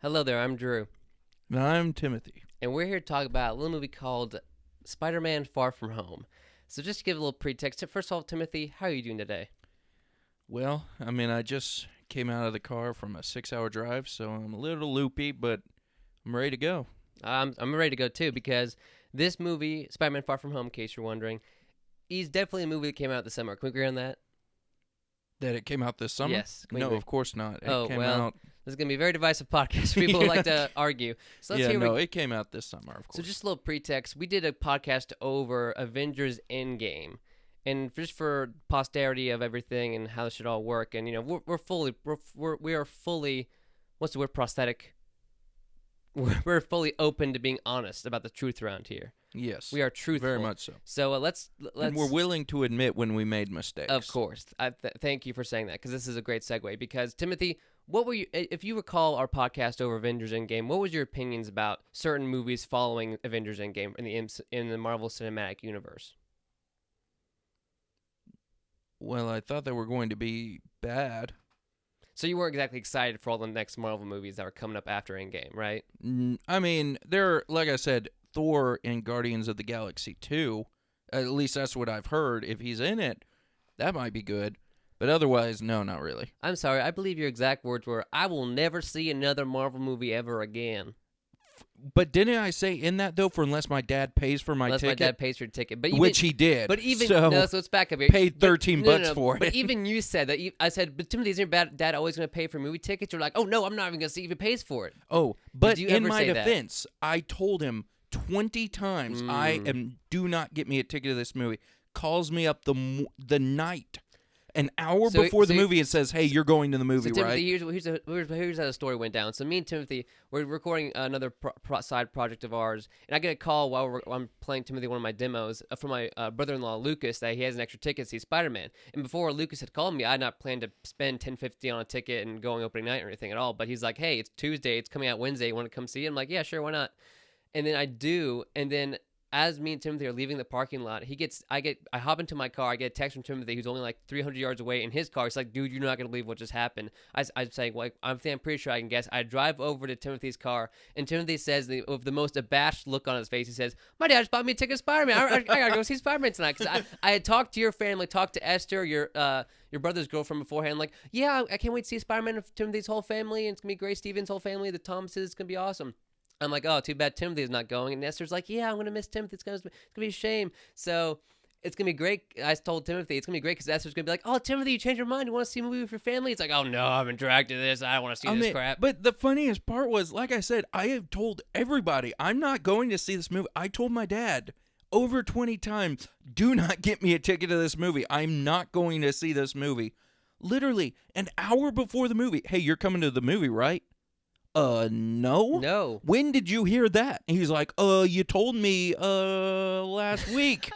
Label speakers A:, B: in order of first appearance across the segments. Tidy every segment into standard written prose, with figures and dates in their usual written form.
A: Hello there, I'm Drew,
B: And I'm Timothy.
A: and we're here to talk about a little movie called Spider-Man: Far From Home. So just to give a little pretext, first of all, Timothy, how are you doing today?
B: Well, I just came out of the car from a 6-hour drive, so I'm a little loopy, but I'm ready to go.
A: I'm ready to go too because this movie, Spider-Man: Far From Home, in case you're wondering, is definitely a movie that came out this summer. Can we agree on that?
B: That it came out this summer?
A: Yes. Can we
B: No,
A: agree?
B: of course not. It
A: Oh
B: came
A: well,
B: out.
A: this is gonna be a very divisive podcast for people who like to argue. So let's
B: Yeah,
A: hear.
B: no, it came out this summer, of
A: So
B: course.
A: just a little pretext. We did a podcast over Avengers Endgame, and just for posterity of everything and how this should all work. And we are fully, what's the word? Prosthetic. We're fully open to being honest about the truth around here.
B: Yes.
A: We are truthful.
B: Very much so.
A: So let's.
B: And we're willing to admit when we made mistakes.
A: Of course. Thank you for saying that because this is a great segue. Because Timothy, what were you? If you recall our podcast over Avengers Endgame, what was your opinions about certain movies following Avengers Endgame in the Marvel Cinematic Universe?
B: Well, I thought they were going to be bad.
A: So you weren't exactly excited for all the next Marvel movies that were coming up after Endgame, right?
B: They're, like I said, Thor in Guardians of the Galaxy 2. At least that's what I've heard. If he's in it, that might be good. But otherwise, no, not really.
A: I'm sorry. I believe your exact words were, "I will never see another Marvel movie ever again."
B: But didn't I say in that, though, for unless my dad pays for my
A: Unless
B: ticket?
A: my dad pays for your ticket, but
B: Which he did.
A: But even
B: so
A: no, so let's back up here.
B: paid $13 for
A: But
B: it.
A: even you said that. I said, but Timothy, isn't your dad always going to pay for movie tickets? You're like, oh no, I'm not even going to see if he pays for it.
B: Oh, but
A: you
B: in
A: ever
B: my
A: say that?
B: defense, I told him 20 times, do not get me a ticket to this movie. Calls me up the night, an hour before the movie, and says, "Hey, you're going to the movie,
A: So Timothy,
B: right?"
A: here's how the story went down. So me and Timothy, we're recording another side project of ours, and I get a call while I'm playing Timothy one of my demos from my brother-in-law Lucas that he has an extra ticket to see Spider-Man. And before Lucas had called me, I had not planned to spend $10.50 on a ticket and going opening night or anything at all. But he's like, "Hey, it's Tuesday. It's coming out Wednesday. You want to come see it?" I'm like, "Yeah, sure, why not?" And then I do, and then as me and Timothy are leaving the parking lot, I hop into my car. I get a text from Timothy, who's only like 300 yards away in his car. He's like, "Dude, you're not gonna believe what just happened." I'm saying, "Well, I'm pretty sure I can guess." I drive over to Timothy's car, and Timothy says, with the most abashed look on his face, he says, "My dad just bought me a ticket to Spider-Man. I gotta go see Spider-Man tonight." Because I had talked to your family, talked to Esther, your brother's girlfriend beforehand. Like, yeah, I can't wait to see Spider-Man with Timothy's whole family, and it's gonna be Grace Stevens' whole family, the Thomases. It's gonna be awesome. I'm like, oh, too bad Timothy's not going. And Esther's like, yeah, I'm going to miss Timothy. It's going to be a shame. So it's going to be great. I told Timothy it's going to be great because Esther's going to be like, oh, Timothy, you changed your mind. You want to see a movie with your family? It's like, oh, no, I've been dragged to this. I don't want to see this crap.
B: But the funniest part was, like I said, I have told everybody, I'm not going to see this movie. I told my dad over 20 times, do not get me a ticket to this movie. I'm not going to see this movie. Literally, an hour before the movie, hey, you're coming to the movie, right? No.
A: No.
B: When did you hear that? And he's like, you told me, last week.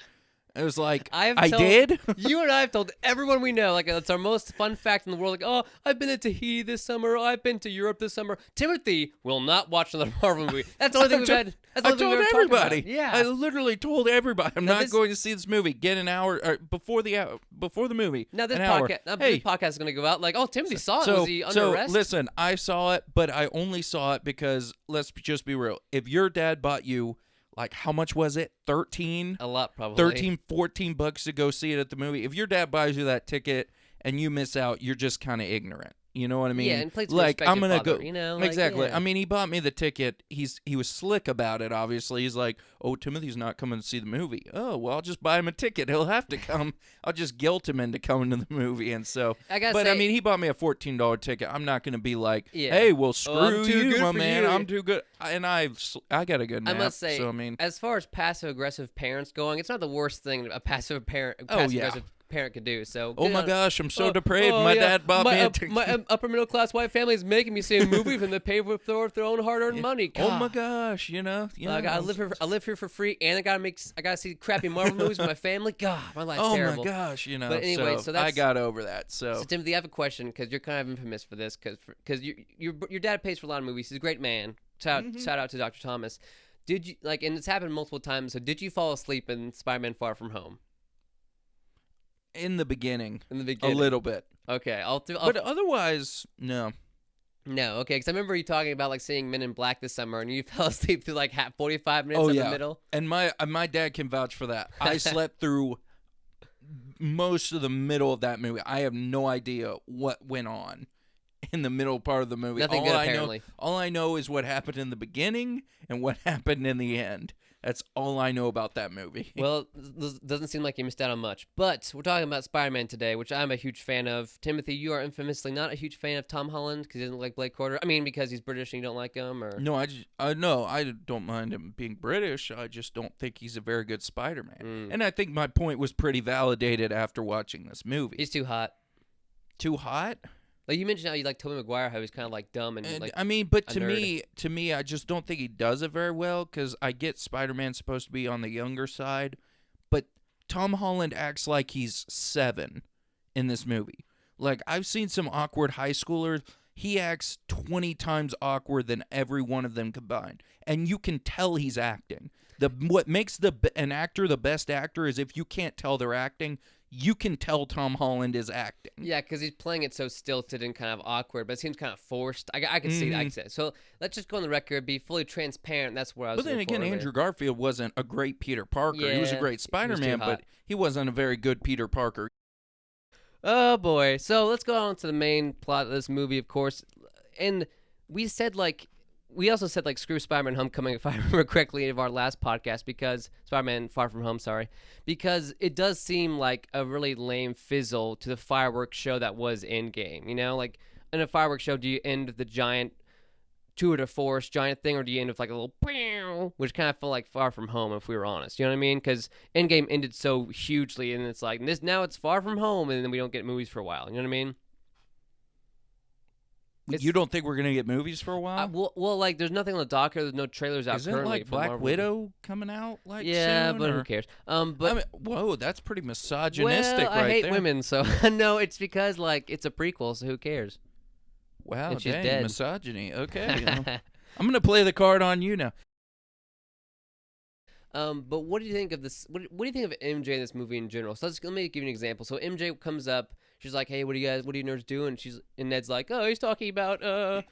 B: I was like, I did?
A: You and I have told everyone we know, like, it's our most fun fact in the world. Like, oh, I've been to Tahiti this summer. I've been to Europe this summer. Timothy will not watch another Marvel movie. That's the only thing we've had. That's the
B: I
A: only thing
B: told
A: we've ever talked
B: everybody.
A: about. Yeah.
B: I literally told everybody, I'm not going to see this movie. Get an hour before the movie.
A: Now this
B: an hour.
A: this podcast is going to go out like, oh, Timothy saw it. Was he under arrest?
B: Listen, I saw it, but I only saw it because, let's just be real. If your dad bought you, like, how much was it? 13?
A: A lot, probably.
B: 13, 14 bucks to go see it at the movie. If your dad buys you that ticket and you miss out, you're just kind of ignorant. You know what I mean?
A: Yeah, and please
B: like,
A: respect
B: I'm
A: your
B: gonna
A: father,
B: go.
A: you know, like,
B: exactly.
A: yeah.
B: I mean, he bought me the ticket. He was slick about it. Obviously, he's like, "Oh, Timothy's not coming to see the movie. Oh, well, I'll just buy him a ticket. He'll have to come. I'll just guilt him into coming to the movie." And so, I mean, he bought me a $14 ticket. I'm not gonna be like,
A: yeah.
B: "Hey, well, screw you, my man.
A: You.
B: I'm too good." And I got a good nap.
A: I must say,
B: so, I mean,
A: as far as passive aggressive parents going, it's not the worst thing a passive aggressive parent could do. So,
B: oh my gosh, I'm so depraved. My dad bought me a ticket.
A: My upper middle class white family is making me see a movie and they pay with their own hard earned money. God.
B: Oh my gosh, you know.
A: I live here for free, and I gotta see crappy Marvel movies with my family. God, my life's terrible.
B: Oh my gosh, you know.
A: But anyway, so
B: I got over that. So
A: Timothy, I have a question because you're kind of infamous for this because your dad pays for a lot of movies. He's a great man. Shout out to Dr. Thomas. Did you and it's happened multiple times. So did you fall asleep in Spider-Man: Far From Home?
B: in the beginning,
A: In the
B: a
A: beginning,
B: little bit,
A: Okay,
B: but otherwise, no.
A: No, okay, because I remember you talking about like seeing Men in Black this summer, and you fell asleep through like 45 minutes
B: Oh
A: of
B: yeah,
A: the middle.
B: and my dad can vouch for that. I slept through most of the middle of that movie. I have no idea what went on in the middle part of the movie.
A: Nothing good, apparently.
B: All I know is what happened in the beginning and what happened in the end. That's all I know about that movie.
A: Well, doesn't seem like you missed out on much. But we're talking about Spider-Man today, which I'm a huge fan of. Timothy, you are infamously not a huge fan of Tom Holland because he doesn't like Blake Porter. I mean, because he's British and you don't like him, or
B: No, I don't mind him being British. I just don't think he's a very good Spider-Man. And I think my point was pretty validated after watching this movie.
A: he's too hot.
B: Too hot?
A: Like you mentioned how you like Tobey Maguire, how he's kind of like dumb and like.
B: I mean, but
A: a
B: to
A: nerd.
B: me, I just don't think he does it very well because I get Spider-Man's supposed to be on the younger side, but Tom Holland acts like he's 7 in this movie. Like, I've seen some awkward high schoolers. He acts 20 times awkward than every one of them combined, and you can tell he's acting. What makes an actor the best actor is if you can't tell they're acting, you can tell Tom Holland is acting.
A: Yeah, because he's playing it so stilted and kind of awkward, but it seems kind of forced. I can see that. I can see that. So let's just go on the record, be fully transparent. That's where I was.
B: But then again,
A: earlier.
B: Andrew Garfield wasn't a great Peter Parker. He was a
A: Yeah,
B: great Spider-Man,
A: hot.
B: but he wasn't a very good Peter Parker.
A: Oh boy. So let's go on to the main plot of this movie, of course. And we also said like screw Spider-Man Homecoming, if I remember correctly, of our last podcast, because Spider-Man Far From Home, because it does seem like a really lame fizzle to the fireworks show that was Endgame. You know, like in a fireworks show, do you end with the giant tour de force giant thing, or do you end with like a little pow, which kind of felt like Far From Home, if we were honest? You know what I mean? Because Endgame ended so hugely, and it's like now it's Far From Home, and then we don't get movies for a while. You know what I mean?
B: You don't think we're gonna get movies for a while?
A: Well, like there's nothing on the docket. There's no trailers out
B: Isn't
A: currently.
B: like
A: for
B: Black
A: Marvel.
B: Widow coming out? Like
A: Yeah,
B: soon,
A: but
B: or?
A: who cares? But
B: I mean, whoa, that's pretty misogynistic,
A: well, I
B: right
A: hate
B: there.
A: women, so no, it's because like it's a prequel, so who cares?
B: Wow,
A: And she's
B: dang,
A: dead.
B: misogyny. Okay, you know. I'm gonna play the card on you now.
A: But what do you think of this? What do you think of MJ in this movie in general? So let me give you an example. So MJ comes up. She's like, "Hey, what are you nerds doing?" And Ned's like, "Oh, he's talking about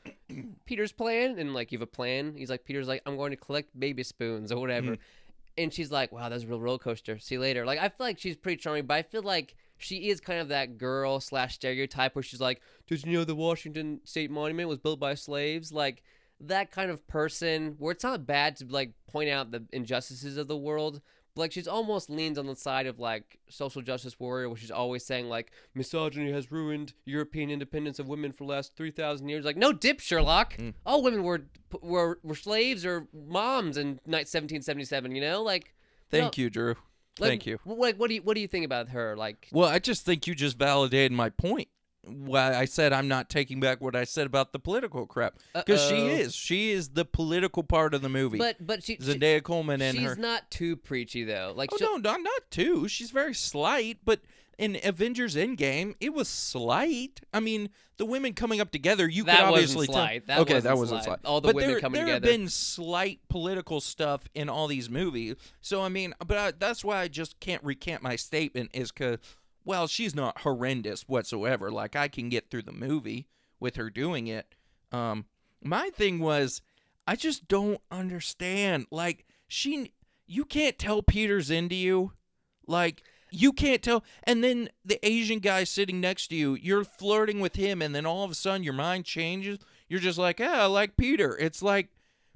A: Peter's plan." And like, you have a plan? He's like, Peter's like, "I'm going to collect baby spoons or whatever." And she's like, "Wow, that's a real roller coaster. See you later." Like, I feel like she's pretty charming, but I feel like she is kind of that girl / stereotype where she's like, "Did you know the Washington State Monument was built by slaves?" Like that kind of person where it's not bad to like point out the injustices of the world. Like she's almost leans on the side of like social justice warrior, where she's always saying like misogyny has ruined European independence of women for the last 3,000 years. Like no dip, Sherlock. All women were slaves or moms in 1777. You know, like
B: Thank you, Drew. Thank you.
A: Like what do you think about her? Like,
B: Well, I just think you just validated my point. Why I said I'm not taking back what I said about the political crap, because she is the political part of the movie.
A: but
B: Zendaya Coleman and
A: she's
B: her.
A: not too preachy though. Like
B: Oh no, not too. She's very slight, but in Avengers Endgame, it was slight. I mean, the women coming up together, you
A: That
B: could obviously
A: wasn't slight.
B: tell.
A: That
B: Okay, that
A: wasn't
B: wasn't
A: slight.
B: slight.
A: All the
B: but
A: women
B: there,
A: coming
B: there have
A: together.
B: been slight political stuff in all these movies. So I mean, that's why I just can't recant my statement. Is because, well, she's not horrendous whatsoever. Like I can get through the movie with her doing it. My thing was, I just don't understand. Like you can't tell Peter's into you. Like, you can't tell. And then the Asian guy sitting next to you, you're flirting with him, and then all of a sudden your mind changes. You're just like, I like Peter. It's like,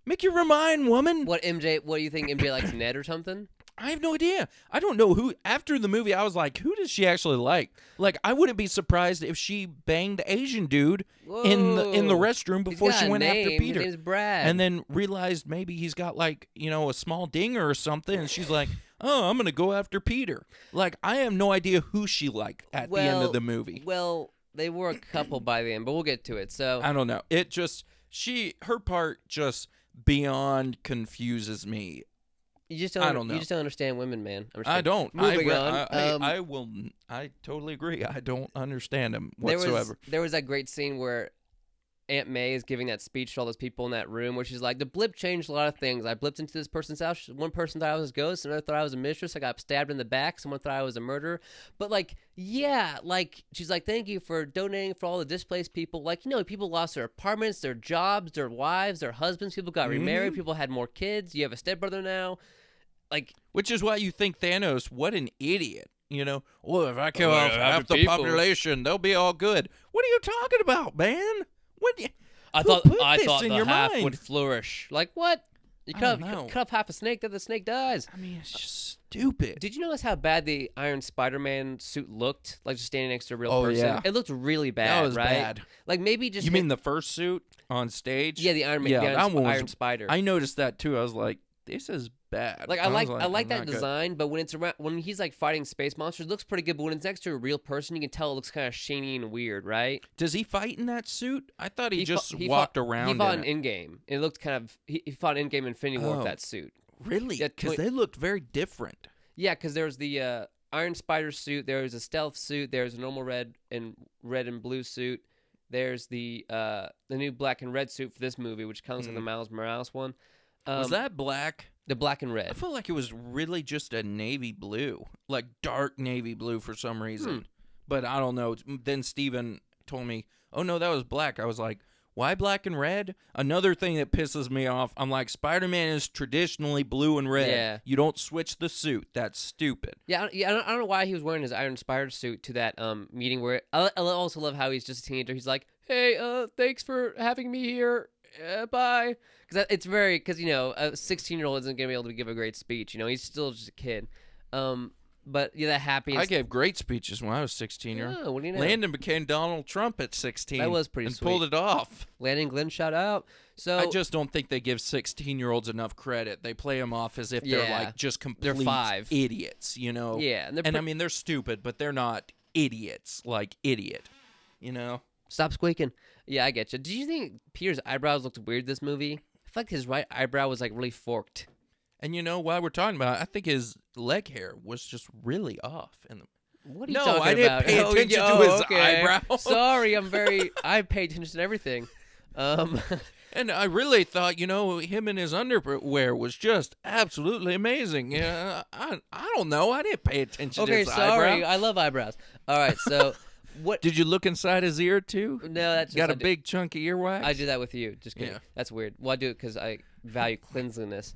B: make your mind, woman.
A: what do you think MJ likes Ned or something?
B: I have no idea. I don't know who. After the movie, I was like, who does she actually like? Like, I wouldn't be surprised if she banged the Asian dude in the restroom before she went after Peter.
A: His name's Brad.
B: And then realized maybe he's got like, a small dinger or something, and she's like, oh, I'm gonna go after Peter. Like, I have no idea who she liked at the end of the movie.
A: Well, they were a couple by the end, but we'll get to it. So
B: I don't know. It just her part just beyond confuses me.
A: you just don't.
B: I don't know.
A: You just don't understand women, man.
B: I don't.
A: Moving on.
B: I will. I totally agree. I don't understand him
A: There
B: whatsoever.
A: was that great scene where Aunt May is giving that speech to all those people in that room, where she's like, "The blip changed a lot of things. I blipped into this person's house. One person thought I was a ghost, another thought I was a mistress. I got stabbed in the back. Someone thought I was a murderer." But like, yeah, like she's like, "Thank you for donating for all the displaced people." Like, people lost their apartments, their jobs, their wives, their husbands. People got remarried. People had more kids. You have a stepbrother now. Like,
B: which is why you think Thanos, what an idiot. Well, if I kill off half the
A: people.
B: population, they'll be all good. What are you talking about, man?
A: I
B: who
A: thought
B: put
A: I
B: this
A: thought
B: in
A: the
B: your
A: half
B: mind?
A: would flourish. Like, what? You
B: I
A: cut
B: don't know.
A: off half a snake, then the snake dies.
B: I mean, it's just stupid.
A: Did you notice how bad the Iron Spider-Man suit looked? Like just standing next to a real
B: Oh,
A: person.
B: yeah.
A: It looked really bad,
B: That was
A: right?
B: bad.
A: Like maybe just
B: You mean the first suit on stage?
A: yeah, the Iron Man,
B: Yeah,
A: the
B: that one was-
A: Iron Spider.
B: I noticed that too. I was like, this is bad.
A: Like I
B: was
A: like that
B: not good.
A: design, but when it's around when he's like fighting space monsters, it looks pretty good. But when it's next to a real person, you can tell it looks kind of shiny and weird, right?
B: Does he fight in that suit? I thought he just
A: he
B: walked
A: fought,
B: around.
A: He fought
B: in
A: in
B: it.
A: Endgame. It looked kind of he fought in Endgame Infinity War with
B: Oh.
A: that suit.
B: Really?
A: Yeah,
B: Because they looked very different.
A: Yeah, because there was the Iron Spider suit. There was a stealth suit. There's a normal red and blue suit. There's the new black and red suit for this movie, which comes with the Miles Morales one.
B: Was that black?
A: The black and
B: I
A: red?
B: felt like it was really just a navy blue, like dark navy blue for some reason. But I don't know. Then Steven told me, oh, no, that was black. I was like, why black and red? Another thing that pisses me off, I'm like, Spider-Man is traditionally blue and red.
A: Yeah.
B: You don't switch the suit. That's stupid.
A: Yeah, I don't know why he was wearing his Iron Spider suit to that meeting. Where I also love how he's just a teenager. He's like, "Hey, thanks for having me here. Bye." Because it's very because a 16-year-old isn't gonna be able to give a great speech. He's still just a kid. But yeah, that happy.
B: I gave great speeches when I was 16 year
A: Oh, what do you know?
B: Landon became Donald Trump at 16.
A: That was pretty
B: and
A: sweet.
B: pulled it off.
A: Landon Glenn, shout out. So
B: I just don't think they give 16-year-olds enough credit. They play them off as if they're
A: Yeah.
B: like just
A: They're
B: complete
A: 5.
B: idiots,
A: yeah, and
B: And I mean, they're stupid, but they're not idiots like idiot,
A: stop squeaking. Yeah, I get you. Did you think Peter's eyebrows looked weird this movie? I feel like his right eyebrow was like really forked.
B: And while we're talking about it, I think his leg hair was just really off.
A: What are you
B: No,
A: talking
B: I didn't
A: about?
B: pay attention to his
A: okay.
B: eyebrow.
A: Sorry, I pay attention to everything.
B: And I really thought, him in his underwear was just absolutely amazing. Yeah, I don't know. I didn't pay attention to
A: okay,
B: his
A: sorry.
B: eyebrow.
A: I love eyebrows. All right, so what?
B: Did you look inside his ear too?
A: No, that's just,
B: Got a big chunky earwax?
A: I do that with you. Just kidding.
B: Yeah.
A: That's weird. Well, I do it because I value cleanliness.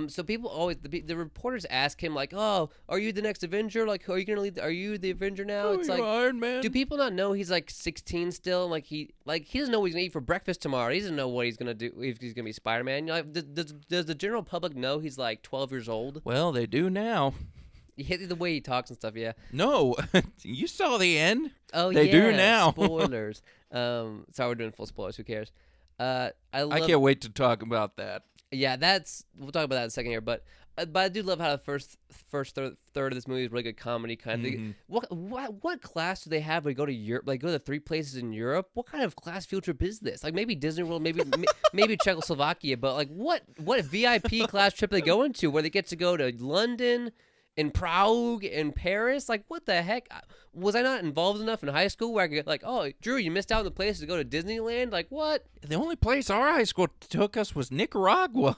A: So people always the reporters ask him like, "Oh, are you the next Avenger? Like, are you gonna lead? Are you the Avenger now?" It's like,
B: Iron Man.
A: do people not know he's like 16 still? Like he doesn't know what he's gonna eat for breakfast tomorrow. He doesn't know what he's gonna do if he's gonna be Spider-Man. Does the general public know he's like 12 years old?
B: Well, they do now.
A: The way he talks and stuff. Yeah.
B: No, you saw the end.
A: Oh,
B: They do
A: yeah,
B: now.
A: Spoilers. Sorry, we're doing full spoilers. Who cares? I
B: can't wait to talk about that.
A: Yeah, we'll talk about that in a second here. But I do love how the first third of this movie is really good comedy kind of thing. What class do they have when they go to Europe? Like go to the 3 places in Europe? What kind of class field trip is this? Like maybe Disney World, maybe maybe Czechoslovakia, but like what VIP class trip are they going to where they get to go to London and Prague and Paris? Like what the heck? Was I not involved enough in high school where I could get like, oh, Drew, you missed out on the place to go to Disneyland? Like what?
B: The only place our high school took us was Nicaragua.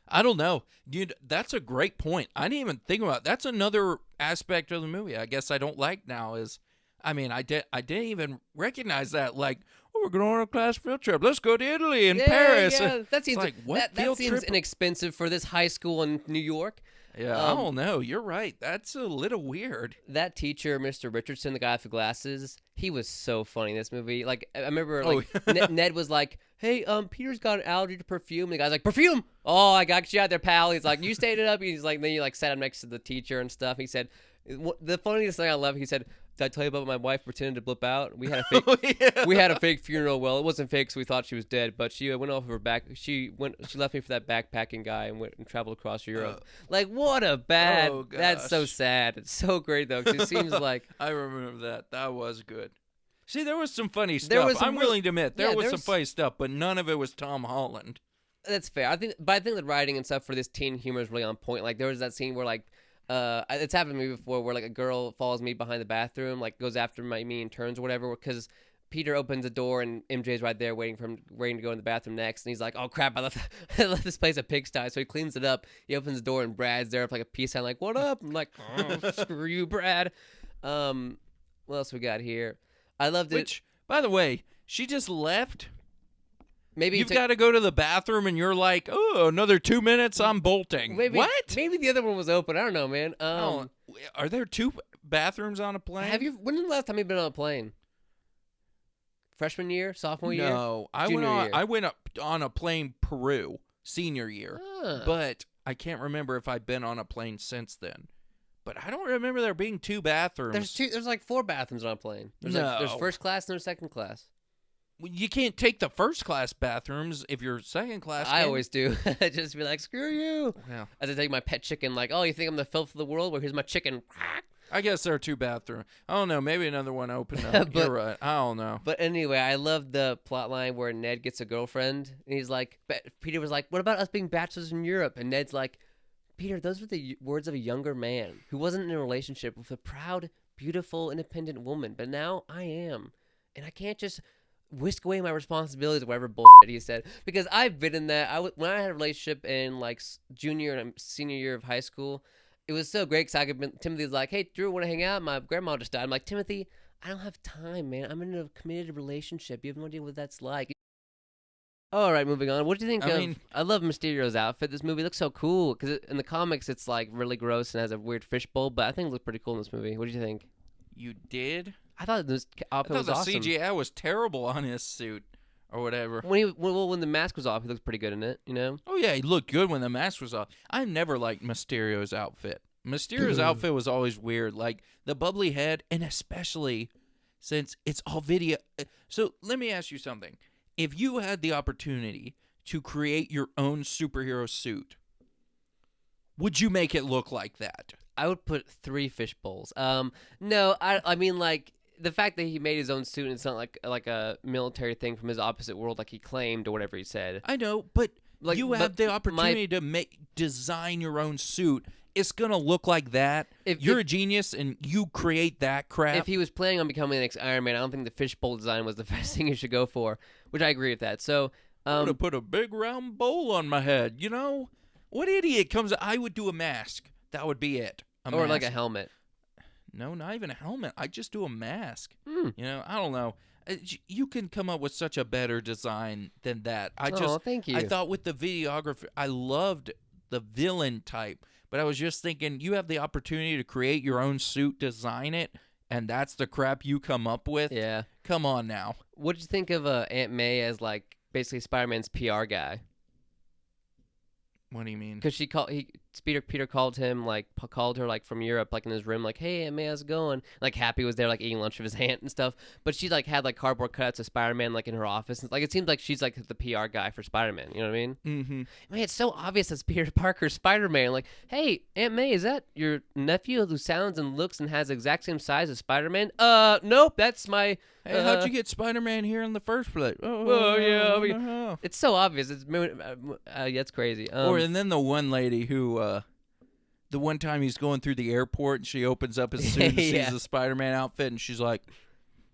B: I don't know. Dude, that's a great point. I didn't even think about it. That's another aspect of the movie I guess I don't like now is, I didn't even recognize that. Like, oh, we're going on a class field trip. Let's go to Italy and Paris.
A: Yeah, that seems
B: like, what
A: that
B: field
A: seems
B: trip?
A: inexpensive for this high school in New York.
B: Yeah, I don't know. You're right. That's a little weird.
A: That teacher, Mr. Richardson, the guy with the glasses, he was so funny in this movie. Like I remember, Ned was like, "Hey, Peter's got an allergy to perfume." And the guy's like, "Perfume? Oh, I got you out there, pal." He's like, "You stayed it up." He's like, then you like sat him next to the teacher and stuff. He said, the funniest thing I love. He said, "Did I tell you about my wife pretending to blip out? We had a fake, we had a fake funeral. Well, it wasn't fake, so we thought she was dead. But she went off of her back. She left me for that backpacking guy and went and traveled across Europe. Like, what a bad.
B: Oh,
A: that's so
B: gosh.
A: sad. It's so great though, 'cause it seems like
B: I remember that. That was good. See, there was some funny
A: There
B: stuff.
A: was some
B: I'm
A: real-
B: willing to admit there
A: yeah,
B: was some
A: there's-
B: funny stuff, but none of it was Tom Holland.
A: that's fair. I think the writing and stuff for this teen humor is really on point. Like there was that scene where like. It's happened to me before where like a girl follows me behind the bathroom, like goes after me and turns or whatever, because Peter opens the door and MJ's right there waiting to go in the bathroom next, and he's like, "Oh crap! I left this place a pigsty." So he cleans it up. He opens the door and Brad's there with like a peace sign, like, "What up?" I'm like, "Oh, screw you, Brad." What else we got here? I loved it.
B: Which, by the way, she just left.
A: Maybe
B: You've got to go to the bathroom, and you're like, "Oh, another 2 minutes, I'm bolting." What?
A: Maybe the other one was open. I don't know, man.
B: Are there 2 bathrooms on a plane?
A: When was the last time you've been on a plane? Freshman year, sophomore year?
B: No,
A: Junior year?
B: I went up on a plane Peru senior year,
A: Ah.
B: but I can't remember if I've been on a plane since then. But I don't remember there being 2 bathrooms.
A: There's like 4 bathrooms on a plane. There's
B: No.
A: first class and there's second class.
B: You can't take the first class bathrooms if you're second class.
A: I
B: can
A: always do. Just be like, screw you.
B: Well,
A: As I take my pet chicken, like, oh, you think I'm the filth of the world? Well, here's my chicken.
B: I guess there are 2 bathrooms. I don't know. Maybe another one opened up. You're right. I don't know.
A: But anyway, I love the plot line where Ned gets a girlfriend, and he's like, Peter was like, what about us being bachelors in Europe? And Ned's like, Peter, those were the words of a younger man who wasn't in a relationship with a proud, beautiful, independent woman. But now I am. And I can't just whisk away my responsibilities or whatever bullshit he said. Because I've been in that. When I had a relationship in like junior and senior year of high school, it was so great because Timothy's like, hey, Drew, want to hang out? My grandma just died. I'm like, Timothy, I don't have time, man. I'm in a committed relationship. You have no idea what that's like. All right, moving on. What do you think I love Mysterio's outfit. This movie looks so cool because in the comics it's like really gross and has a weird fishbowl, but I think it looks pretty cool in this movie. What do you think?
B: You did?
A: I thought this outfit was
B: the
A: awesome.
B: CGI was terrible on his suit or whatever.
A: When the mask was off, he looked pretty good in it, you know?
B: Oh, yeah, he looked good when the mask was off. I never liked Mysterio's outfit. Mysterio's outfit was always weird, like the bubbly head, and especially since it's all video. So let me ask you something. If you had the opportunity to create your own superhero suit, would you make it look like that?
A: I would put 3 fish bowls. No, I mean like the fact that he made his own suit and it's not like a military thing from his opposite world like he claimed or whatever he said.
B: I know, but
A: Like,
B: you have the opportunity to design your own suit. It's gonna look like that. You're a genius and you create that crap.
A: If he was planning on becoming the next Iron Man, I don't think the fishbowl design was the best thing you should go for, which I agree with that. So
B: I would have put a big round bowl on my head. You know, what idiot comes? I would do a mask. That would be it.
A: Or like a helmet.
B: No, not even a helmet. I'd just do a mask. You know, I don't know. You can come up with such a better design than that.
A: Thank you.
B: I thought with the videography, I loved the villain type, but I was just thinking, you have the opportunity to create your own suit, design it, and that's the crap you come up with?
A: Yeah.
B: Come on now.
A: What did you think of Aunt May as like basically Spider-Man's PR guy?
B: What do you mean?
A: Because Peter called her like from Europe, like in his room, like, hey, Aunt May, how's it going? Like Happy was there, like eating lunch with his aunt and stuff. But she like had like cardboard cutouts of Spider-Man like in her office. Like it seems like she's like the PR guy for Spider-Man. You know what I mean?
B: Mm-hmm.
A: Man, it's so obvious that's Peter Parker's Spider-Man. Like, hey, Aunt May, is that your nephew who sounds and looks and has the exact same size as Spider-Man? Nope, that's my.
B: Hey, how'd you get Spider-Man here in the first place?
A: Well, yeah, I mean,
B: no.
A: it's so obvious. It's crazy.
B: And then the one lady who, the one time he's going through the airport and she opens up his suit and sees the Spider-Man outfit and she's like,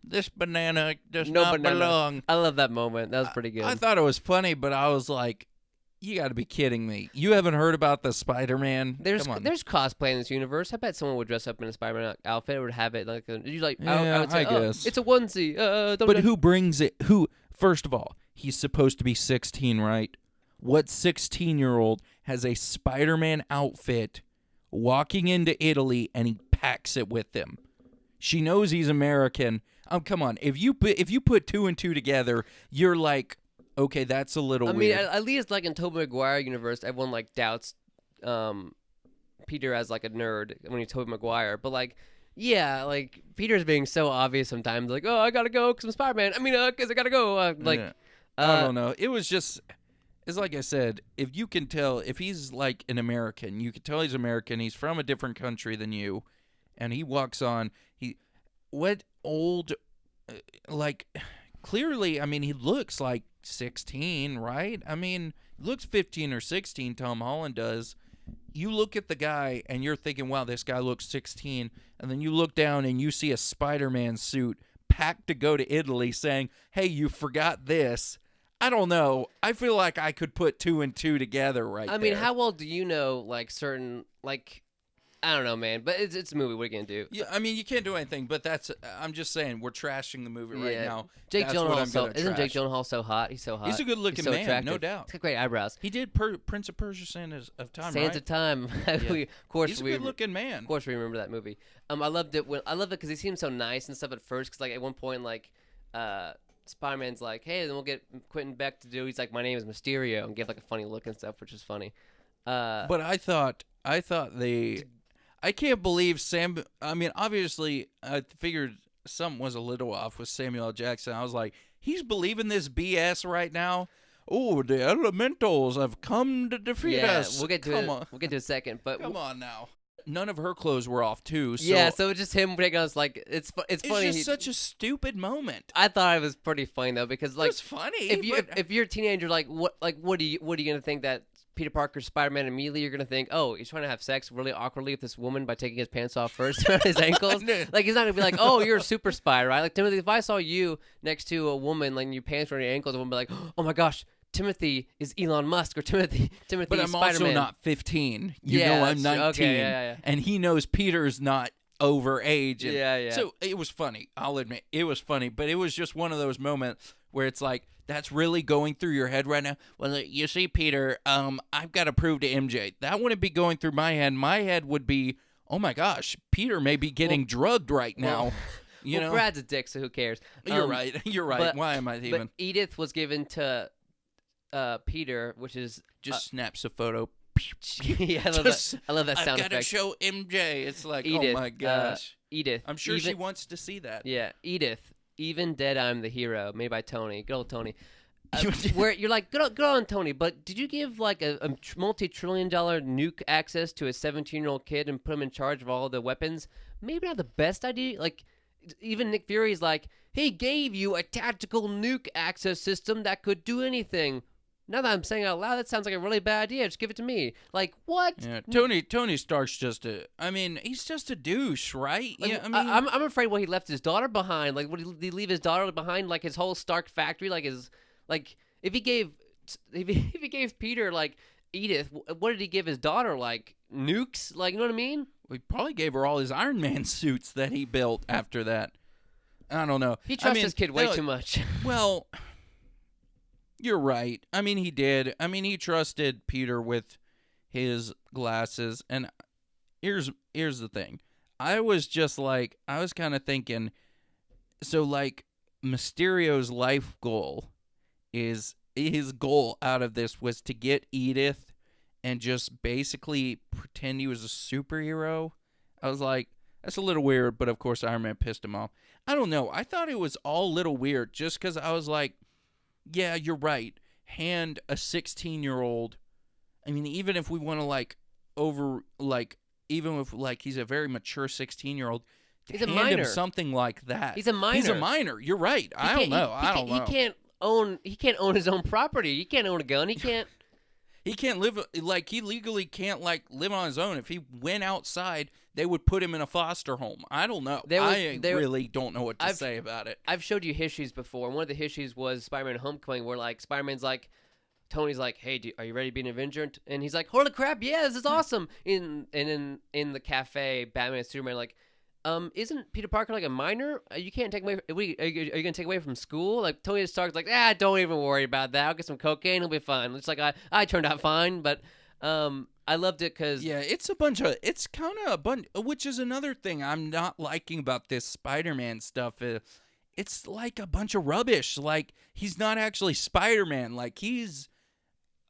B: this banana does not belong.
A: I love that moment. That was pretty good.
B: I thought it was funny, but I was like, you got to be kidding me. You haven't heard about the Spider-Man?
A: There's
B: Come on.
A: there's cosplay in this universe. I bet someone would dress up in a Spider-Man outfit or would have it like I would say,
B: I guess.
A: it's a onesie.
B: But who brings it? First of all, he's supposed to be 16, right? What 16-year-old has a Spider-Man outfit walking into Italy and he packs it with him? She knows he's American. Come on. If you put 2 and 2 together, you're like, okay, that's a little weird.
A: I mean, at least like in Tobey Maguire universe, everyone like doubts Peter as like a nerd when he's Tobey Maguire. But like, yeah, like Peter's being so obvious sometimes. Like, oh, I gotta go because I'm Spider-Man. I mean, because I gotta go. I
B: don't know. It was just, it's like I said, if you can tell, if he's like an American, you can tell he's American. He's from a different country than you. And he walks on, clearly, I mean, he looks like 16, right? I mean, he looks 15 or 16, Tom Holland does. You look at the guy and you're thinking, wow, this guy looks 16. And then you look down and you see a Spider-Man suit packed to go to Italy saying, hey, you forgot this. I don't know. I feel like I could put 2 and 2 together right
A: I mean,
B: there.
A: how well do you know, like, certain, like, I don't know, man, but it's a movie. What are you going to do?
B: Yeah, I mean, you can't do anything, but I'm just saying, we're trashing the movie right now.
A: Jake
B: That's what I'm
A: Gyllenhaal,
B: gonna
A: isn't Jake
B: trash.
A: Gyllenhaal so hot? He's so hot.
B: He's a good-looking
A: so
B: man,
A: attractive.
B: no doubt.
A: He's got great eyebrows.
B: He did Prince of Persia: Sands of Time,
A: Sands
B: right?
A: of Time. Of course,
B: He's a
A: we
B: good-looking man.
A: Of course, we remember that movie. I loved it because he seemed so nice and stuff at first. Because like at one point, like Spider-Man's like, "Hey, then we'll get Quentin Beck to do." He's like, "My name is Mysterio," and give like a funny look and stuff, which is funny.
B: But I thought I can't believe Sam. I mean, obviously, I figured something was a little off with Samuel L. Jackson. I was like, he's believing this BS right now. Oh, the elementals have come to defeat us.
A: We'll get to it. We'll get to it a second, but
B: come on now. None of her clothes were off too. So
A: yeah, so it's just him taking us like it's funny.
B: It's just such a stupid moment.
A: I thought it was pretty funny though because like
B: it's funny.
A: If you're a teenager, what are you gonna think that Peter Parker's Spider-Man immediately you're gonna think, oh, he's trying to have sex really awkwardly with this woman by taking his pants off first around his ankles. Like he's not gonna be like, oh, you're a super spy, right? Like Timothy, if I saw you next to a woman like your pants around your ankles, I would be like, oh my gosh. Timothy is Elon Musk or Timothy
B: but
A: is
B: I'm
A: Spider-Man.
B: also not 15. You know I'm 19.
A: Okay,
B: and he knows Peter's not over age.
A: And,
B: So it was funny. I'll admit it was funny, but it was just one of those moments where it's like that's really going through your head right now. Well, you see, Peter, I've got to prove to MJ. That wouldn't be going through my head. My head would be, oh my gosh, Peter may be getting drugged right now. You know,
A: Brad's a dick, so who cares?
B: You're right. You're right.
A: But,
B: Why am I even?
A: But Edith was given to Peter, which is
B: just snaps a photo.
A: Yeah, I love that sound
B: I've got to
A: effect.
B: show MJ. It's like,
A: Edith,
B: oh my gosh.
A: Edith.
B: I'm sure she wants to see that.
A: Yeah, Edith. Even dead, I'm the hero. Made by Tony. Good old Tony. Where you're like, good on Tony, but did you give like a multi-trillion-dollar nuke access to a 17-year-old kid and put him in charge of all the weapons? Maybe not the best idea. Like, even Nick Fury's like, he gave you a tactical nuke access system that could do anything. Now that I'm saying it out loud, that sounds like a really bad idea. Just give it to me. Like, what?
B: Yeah, Tony Stark's just he's just a douche, right?
A: Like,
B: yeah,
A: I'm afraid he left his daughter behind. Like, would he leave his daughter behind? Like his whole Stark factory? If he gave Peter like Edith, what did he give his daughter? Like nukes? Like, you know what I mean?
B: We probably gave her all his Iron Man suits that he built after that. I don't know.
A: He trusts his kid way too much.
B: Well, you're right. I mean, he did. I mean, he trusted Peter with his glasses. And here's the thing. I was kind of thinking, so like Mysterio's life goal is his goal out of this was to get Edith and just basically pretend he was a superhero. I was like, that's a little weird, but of course Iron Man pissed him off. I don't know. I thought it was all a little weird just because I was like, yeah, you're right. Hand a 16-year-old. I mean, even if we want to even if he's a very mature 16-year-old,
A: he's a
B: hand
A: minor.
B: him something like that.
A: He's a minor.
B: He's a minor. You're right. I don't know.
A: He can't own his own property. He can't own a gun. He can't.
B: He can't live he legally can't live on his own. If he went outside, they would put him in a foster home. I don't know. I really don't know what to say about it.
A: I've showed you histories before, and one of the histories was Spider-Man Homecoming, where like Spider-Man's like, Tony's like, hey, are you ready to be an Avenger? And he's like, holy crap, yeah, this is awesome. In the cafe, Batman and Superman are like, isn't Peter Parker like a minor? You can't take away. Are you gonna take away from school? Like Tony Stark's like, don't even worry about that. I'll get some cocaine. It'll be fine. It's like I turned out fine, but I loved it because
B: it's kind of a bunch, which is another thing I'm not liking about this Spider-Man stuff. It's like a bunch of rubbish. Like he's not actually Spider-Man. Like he's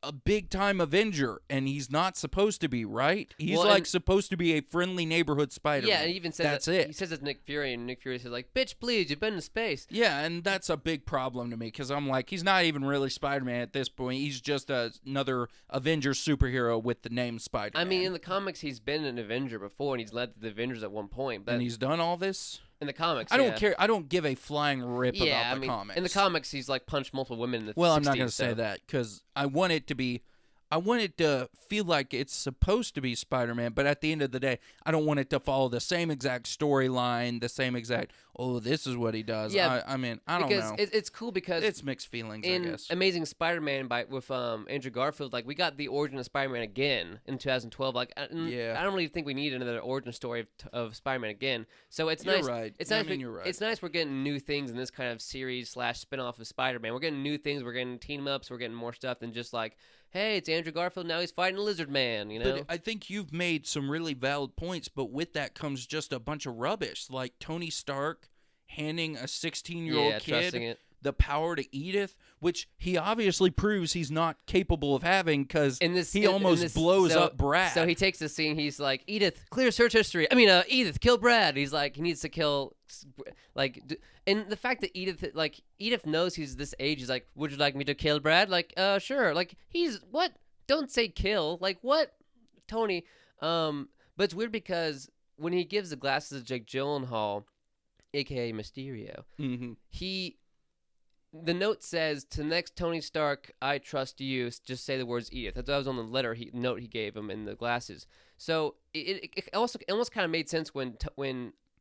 B: a big-time Avenger, and he's not supposed to be, right? He's supposed to be a friendly neighborhood Spider-Man.
A: Yeah, and he even says
B: that's it.
A: He says it's Nick Fury, and Nick Fury says like, bitch, please, you've been in space.
B: Yeah, and that's a big problem to me, because I'm like, he's not even really Spider-Man at this point. He's just another Avenger superhero with the name Spider-Man.
A: I mean, in the comics, he's been an Avenger before, and he's led the Avengers at one point. But
B: and he's done all this?
A: In the comics,
B: I don't care. I don't give a flying rip about the comics.
A: In the comics, he's like punched multiple women in the 60s.
B: Well, I'm not going to say that, because I want it to feel like it's supposed to be Spider-Man, but at the end of the day, I don't want it to follow the same exact storyline, the same exact, oh, this is what he does.
A: Yeah,
B: I mean, I don't
A: because
B: know.
A: it's cool because
B: It's mixed feelings, I
A: in
B: guess.
A: Amazing Spider-Man with Andrew Garfield, like we got the origin of Spider-Man again in 2012. Like,
B: Yeah.
A: I don't really think we need another origin story of Spider-Man again. So it's
B: You're
A: nice.
B: right.
A: It's
B: I
A: nice.
B: mean, you're right.
A: It's nice we're getting new things in this kind of series / spinoff of Spider-Man. We're getting new things. We're getting team ups. We're getting more stuff than just like, hey, it's Andrew Garfield, now he's fighting Lizard Man. You know.
B: But I think you've made some really valid points, but with that comes just a bunch of rubbish, like Tony Stark handing a 16-year-old
A: Yeah, trusting
B: kid
A: it.
B: the power to Edith, which he obviously proves he's not capable of having because he almost blows up Brad.
A: So he takes the scene. He's like, Edith, clear search history. I mean, Edith, kill Brad. He's like, he needs to kill, and the fact that Edith knows he's this age. He's like, would you like me to kill Brad? Like, sure. Like, he's what? Don't say kill. Like, what, Tony? But it's weird because when he gives the glasses to Jake Gyllenhaal, aka Mysterio, the note says, to the next Tony Stark, I trust you. Just say the words Edith. That was on the note he gave him in the glasses. So it almost kind of made sense when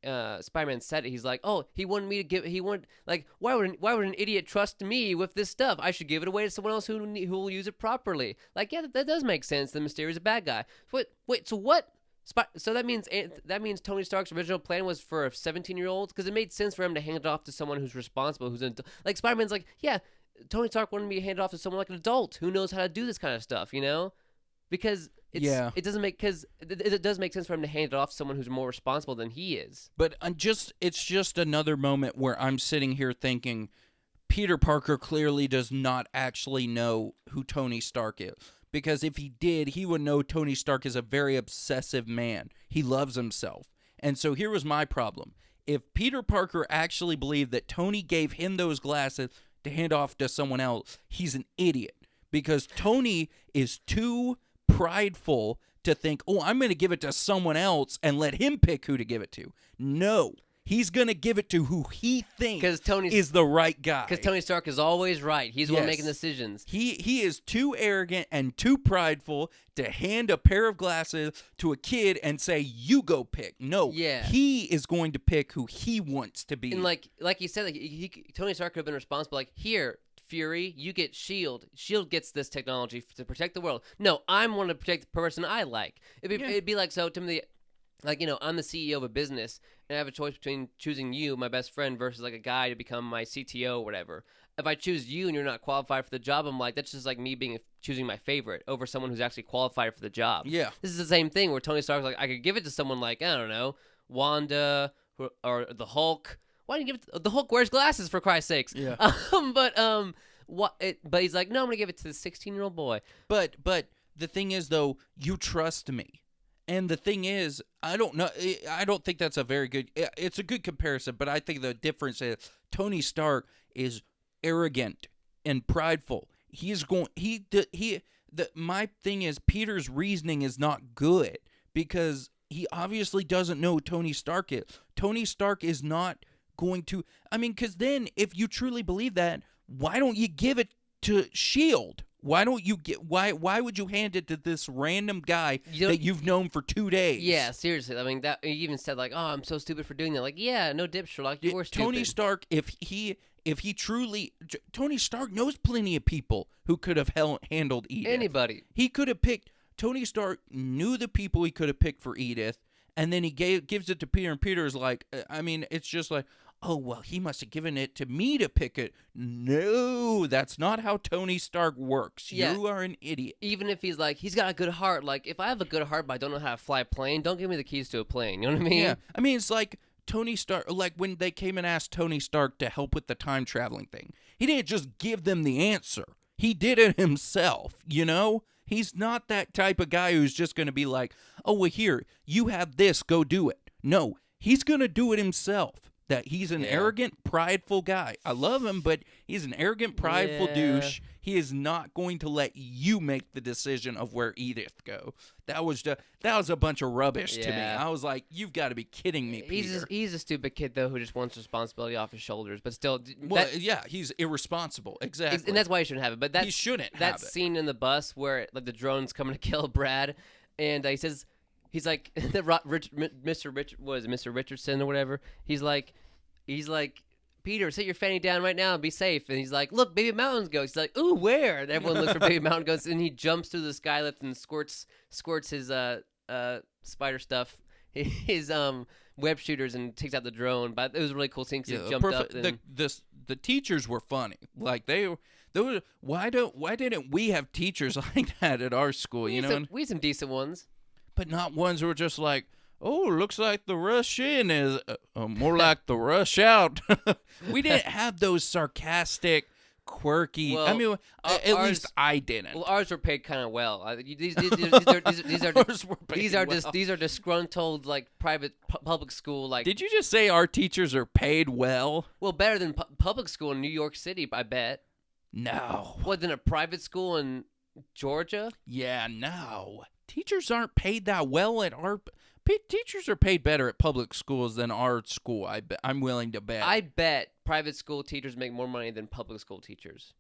A: Spider-Man said it. He's like, oh, why would an idiot trust me with this stuff? I should give it away to someone else who will use it properly. Like, yeah, that does make sense. The Mysterio's a bad guy. Wait, so what? So that means Tony Stark's original plan was for a 17-year-old, because it made sense for him to hand it off to someone who's responsible, like Spider-Man's like, yeah, Tony Stark wanted me to hand it off to someone like an adult who knows how to do this kind of stuff, you know, because it does make sense for him to hand it off to someone who's more responsible than he is.
B: But it's just another moment where I'm sitting here thinking, Peter Parker clearly does not actually know who Tony Stark is. Because if he did, he would know Tony Stark is a very obsessive man. He loves himself. And so here was my problem. If Peter Parker actually believed that Tony gave him those glasses to hand off to someone else, he's an idiot. Because Tony is too prideful to think, oh, I'm going to give it to someone else and let him pick who to give it to. No. He's going to give it to who he thinks is the right guy.
A: Because Tony Stark is always right. He's the one making decisions.
B: He is too arrogant and too prideful to hand a pair of glasses to a kid and say, you go pick. No.
A: Yeah.
B: He is going to pick who he wants to be.
A: And like you said, Tony Stark could have been responsible. Like, here, Fury, you get S.H.I.E.L.D. S.H.I.E.L.D. gets this technology to protect the world. No, I'm going to protect the person I like. It'd be like, so, Timothy, like, you know, I'm the CEO of a business, and I have a choice between choosing you, my best friend, versus like a guy to become my CTO or whatever. If I choose you and you're not qualified for the job, I'm like, that's just like me choosing my favorite over someone who's actually qualified for the job.
B: Yeah.
A: This is the same thing where Tony Stark's like, I could give it to someone like, I don't know, Wanda or the Hulk. Why didn't you give it the Hulk wears glasses, for Christ's sakes?
B: Yeah.
A: But he's like, no, I'm gonna give it to the 16-year-old boy.
B: But the thing is, though, you trust me. And the thing is, I don't know. I don't think that's a very good. It's a good comparison, but I think the difference is Tony Stark is arrogant and prideful. My thing is, Peter's reasoning is not good because he obviously doesn't know who Tony Stark is. Tony Stark is not going to. I mean, because then if you truly believe that, why don't you give it to S.H.I.E.L.D.? Why don't you why would you hand it to this random guy that you've known for 2 days?
A: Yeah, seriously. I mean, that he even said like, "Oh, I'm so stupid for doing that." Like, yeah, no dip, Sherlock. You were stupid.
B: Tony Stark, if he truly, Tony Stark knows plenty of people who could have handled Edith.
A: Anybody.
B: He could have picked. Tony Stark knew the people he could have picked for Edith, and then he gives it to Peter, and Peter's like, I mean, it's just like, oh, well, he must have given it to me to pick it. No, that's not how Tony Stark works.
A: Yeah.
B: You are an idiot.
A: Even if he's like, he's got a good heart. Like, if I have a good heart but I don't know how to fly a plane, don't give me the keys to a plane. You know what I mean?
B: Yeah. I mean, it's like Tony Stark, like when they came and asked Tony Stark to help with the time traveling thing. He didn't just give them the answer. He did it himself, you know? He's not that type of guy who's just going to be like, oh, well, here, you have this, go do it. No, he's going to do it himself. That he's an arrogant, prideful guy. I love him, but he's an arrogant, prideful douche. He is not going to let you make the decision of where Edith go. That was a bunch of rubbish to me. I was like, you've got to be kidding me, Peter.
A: He's a stupid kid, though, who just wants responsibility off his shoulders. But still,
B: he's irresponsible. Exactly,
A: and that's why he shouldn't have it. But
B: he shouldn't.
A: That scene in the bus where like the drone's coming to kill Brad, and he says. He's like, Mr. Richardson or whatever. He's like, he's like, Peter, sit your fanny down right now and be safe. And he's like, look, baby mountain goats. He's like, ooh, where? And everyone looks for baby mountain goats, and he jumps through the skylift and squirts his spider stuff, his web shooters, and takes out the drone. But it was a really cool scene because he jumped up. And...
B: The teachers were funny. Like they were. Why didn't we have teachers like that at our school? You know,
A: we had some decent ones,
B: but not ones who were just like, oh, looks like the rush in is more like the rush out. We didn't have those sarcastic, quirky.
A: Well,
B: I mean, at least I didn't.
A: Well, ours were paid kind of well. These are disgruntled like private public school like.
B: Did you just say our teachers are paid well?
A: Well, better than public school in New York City, I bet.
B: No.
A: What, than a private school in Georgia?
B: Yeah, no. Teachers aren't paid that well at our. Teachers are paid better at public schools than our school. I'm willing to bet.
A: I bet private school teachers make more money than public school teachers.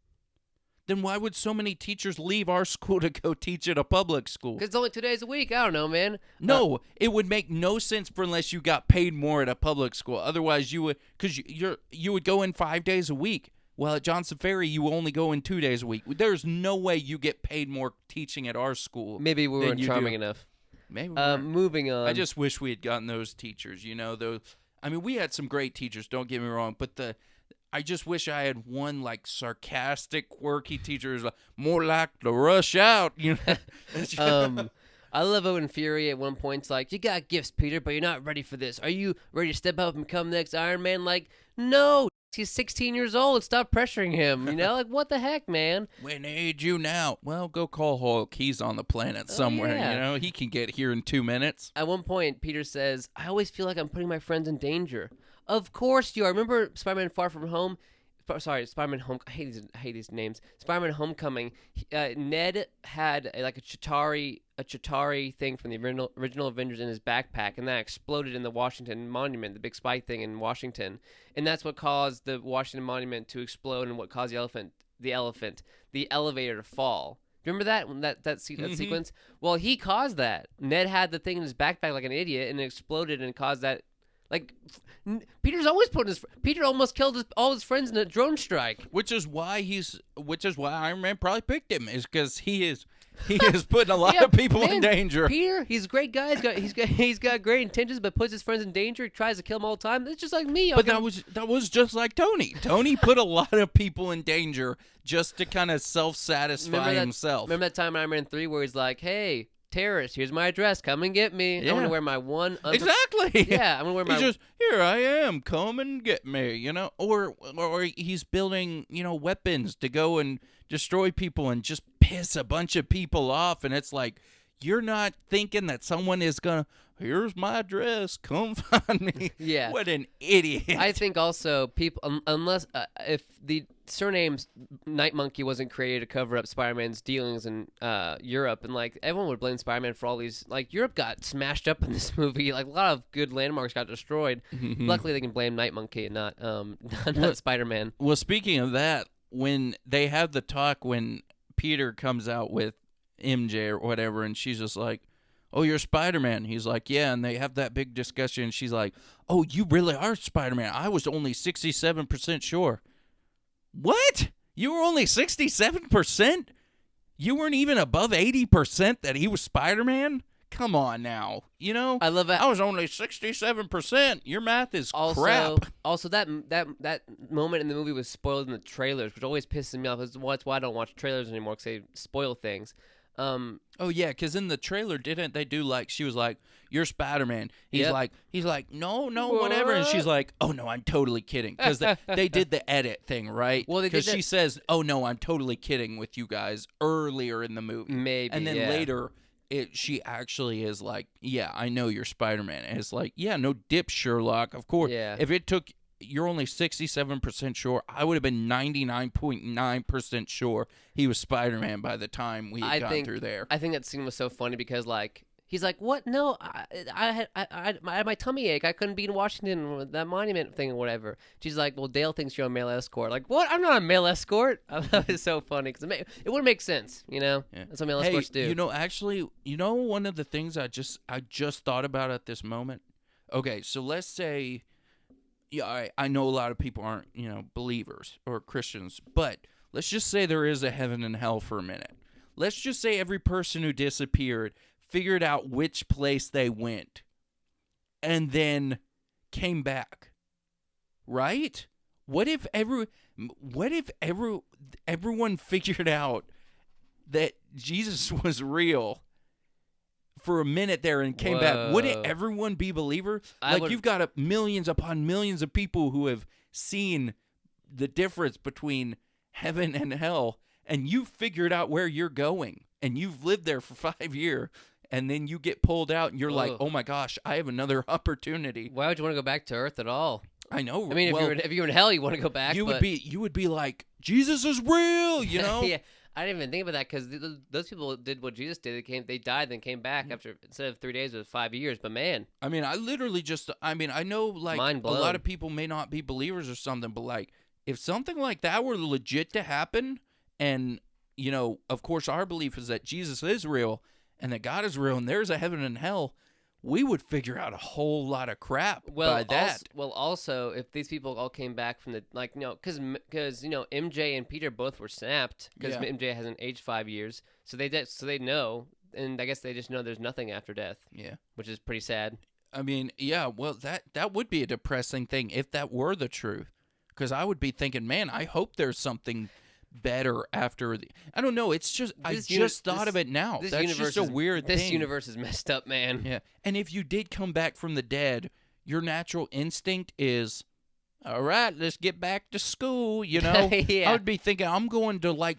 B: Then why would so many teachers leave our school to go teach at a public school?
A: Because it's only 2 days a week. I don't know, man.
B: No, it would make no sense for unless you got paid more at a public school. Otherwise, you would, because you would go in 5 days a week. Well, at Johnson Ferry, you only go in 2 days a week. There's no way you get paid more teaching at our school.
A: Maybe we weren't charming enough.
B: Maybe.
A: Moving on.
B: I just wish we had gotten those teachers. You know, those. I mean, we had some great teachers. Don't get me wrong, but I just wish I had one like sarcastic, quirky teacher who's like more like the rush out. You know.
A: I love Owen Fury at one point. It's like, you got gifts, Peter, but you're not ready for this. Are you ready to step up and become the next Iron Man? Like, no. He's 16 years old. Stop pressuring him. You know, like, what the heck, man?
B: We need you now. Well, go call Hulk. He's on the planet somewhere.
A: Yeah.
B: You know, he can get here in 2 minutes.
A: At one point, Peter says, I always feel like I'm putting my friends in danger. Of course you are. Remember Spider-Man Far From Home? Spider-Man Home. I hate these names. Spider-Man Homecoming. Ned had a Chitauri thing from the original Avengers in his backpack, and that exploded in the Washington Monument, the big spy thing in Washington, and that's what caused the Washington Monument to explode, and what caused the elevator to fall. Remember that sequence? Well, he caused that. Ned had the thing in his backpack like an idiot, and it exploded and caused that. Like, Peter's always Peter almost killed all his friends in a drone strike.
B: Which is why Iron Man probably picked him, is because he is putting a lot of people in danger.
A: Peter, he's a great guy. He's got great intentions, but puts his friends in danger. He tries to kill them all the time. It's just like me.
B: But that was just like Tony. Tony put a lot of people in danger just to kind of self-satisfy himself.
A: Remember that time in Iron Man 3 where he's like, hey, terrorist, here's my address, come and get me. Yeah. I'm gonna wear my one
B: exactly.
A: Yeah, I'm gonna wear my.
B: He's just, here I am, come and get me. You know, or he's building, you know, weapons to go and destroy people and just piss a bunch of people off, and it's like, you're not thinking that someone is gonna. Here's my address. Come find me.
A: Yeah.
B: What an idiot.
A: I think also people, unless if the surname Night Monkey wasn't created to cover up Spider-Man's dealings in Europe, and like everyone would blame Spider-Man for all these. Like, Europe got smashed up in this movie. Like, a lot of good landmarks got destroyed. Luckily, they can blame Night Monkey and not Spider-Man.
B: Well, speaking of that, when they have the talk when Peter comes out with MJ or whatever, and she's just like, oh, you're Spider-Man. He's like, yeah, and they have that big discussion, and she's like, oh, you really are Spider-Man. I was only 67% sure. What? You were only 67%? You weren't even above 80% that he was Spider-Man? Come on now. You know?
A: I love that.
B: I was only 67%. Your math is crap.
A: Also, that moment in the movie was spoiled in the trailers, which always pisses me off. That's why I don't watch trailers anymore, because they spoil things.
B: Oh yeah, because in the trailer, didn't they do like, she was like, you're Spider-Man. He's like, no, whatever. And she's like, oh no, I'm totally kidding. Because they did the edit thing, right?
A: Well,
B: because she says, oh no, I'm totally kidding with you guys earlier in the movie.
A: Maybe,
B: and then later, she actually is like, yeah, I know you're Spider-Man. And it's like, yeah, no dip, Sherlock. Of course.
A: Yeah.
B: If it took, you're only 67% sure, I would have been 99.9% sure he was Spider-Man by the time we had gone through there.
A: I think that scene was so funny because, like, he's like, what? No, I had my tummy ache. I couldn't be in Washington with that monument thing or whatever. She's like, well, Dale thinks you're a male escort. Like, what? I'm not a male escort. I thought it was so funny because it wouldn't make sense, you know? Yeah. That's what male escorts do.
B: You know, actually, one of the things I just thought about at this moment? Okay, so let's say, yeah, I know a lot of people aren't, believers or Christians, but let's just say there is a heaven and hell for a minute. Let's just say every person who disappeared figured out which place they went and then came back. Right? What if everyone figured out that Jesus was real for a minute there and came back? Wouldn't everyone be believer? You've got millions upon millions of people who have seen the difference between heaven and hell, and you've figured out where you're going, and you've lived there for 5 years, and then you get pulled out, and you're like, oh my gosh, I have another opportunity.
A: Why would you want to go back to Earth at all?
B: I know.
A: I mean, if you were in hell, you want to go back.
B: You would be like, Jesus is real, you know?
A: Yeah. I didn't even think about that because those people did what Jesus did. They died, then came back after, instead of 3 days, it was 5 years. But man,
B: I mean, I know like
A: mind
B: a
A: blown.
B: lot of people may not be believers or something, but like if something like that were legit to happen, and of course our belief is that Jesus is real and that God is real and there's a heaven and hell, we would figure out a whole lot of crap by that.
A: Also, if these people all came back from the because MJ and Peter both were snapped because MJ hasn't aged 5 years, so they know, and I guess they just know there's nothing after death.
B: Yeah,
A: which is pretty sad.
B: I mean, yeah, well that would be a depressing thing if that were the truth, because I would be thinking, man, I hope there's something better after I don't know. It's just I just thought of it now. That's just a weird thing.
A: This universe is messed up, man.
B: Yeah, and if you did come back from the dead, your natural instinct is, all right, let's get back to school. Yeah. I would be thinking I'm going to life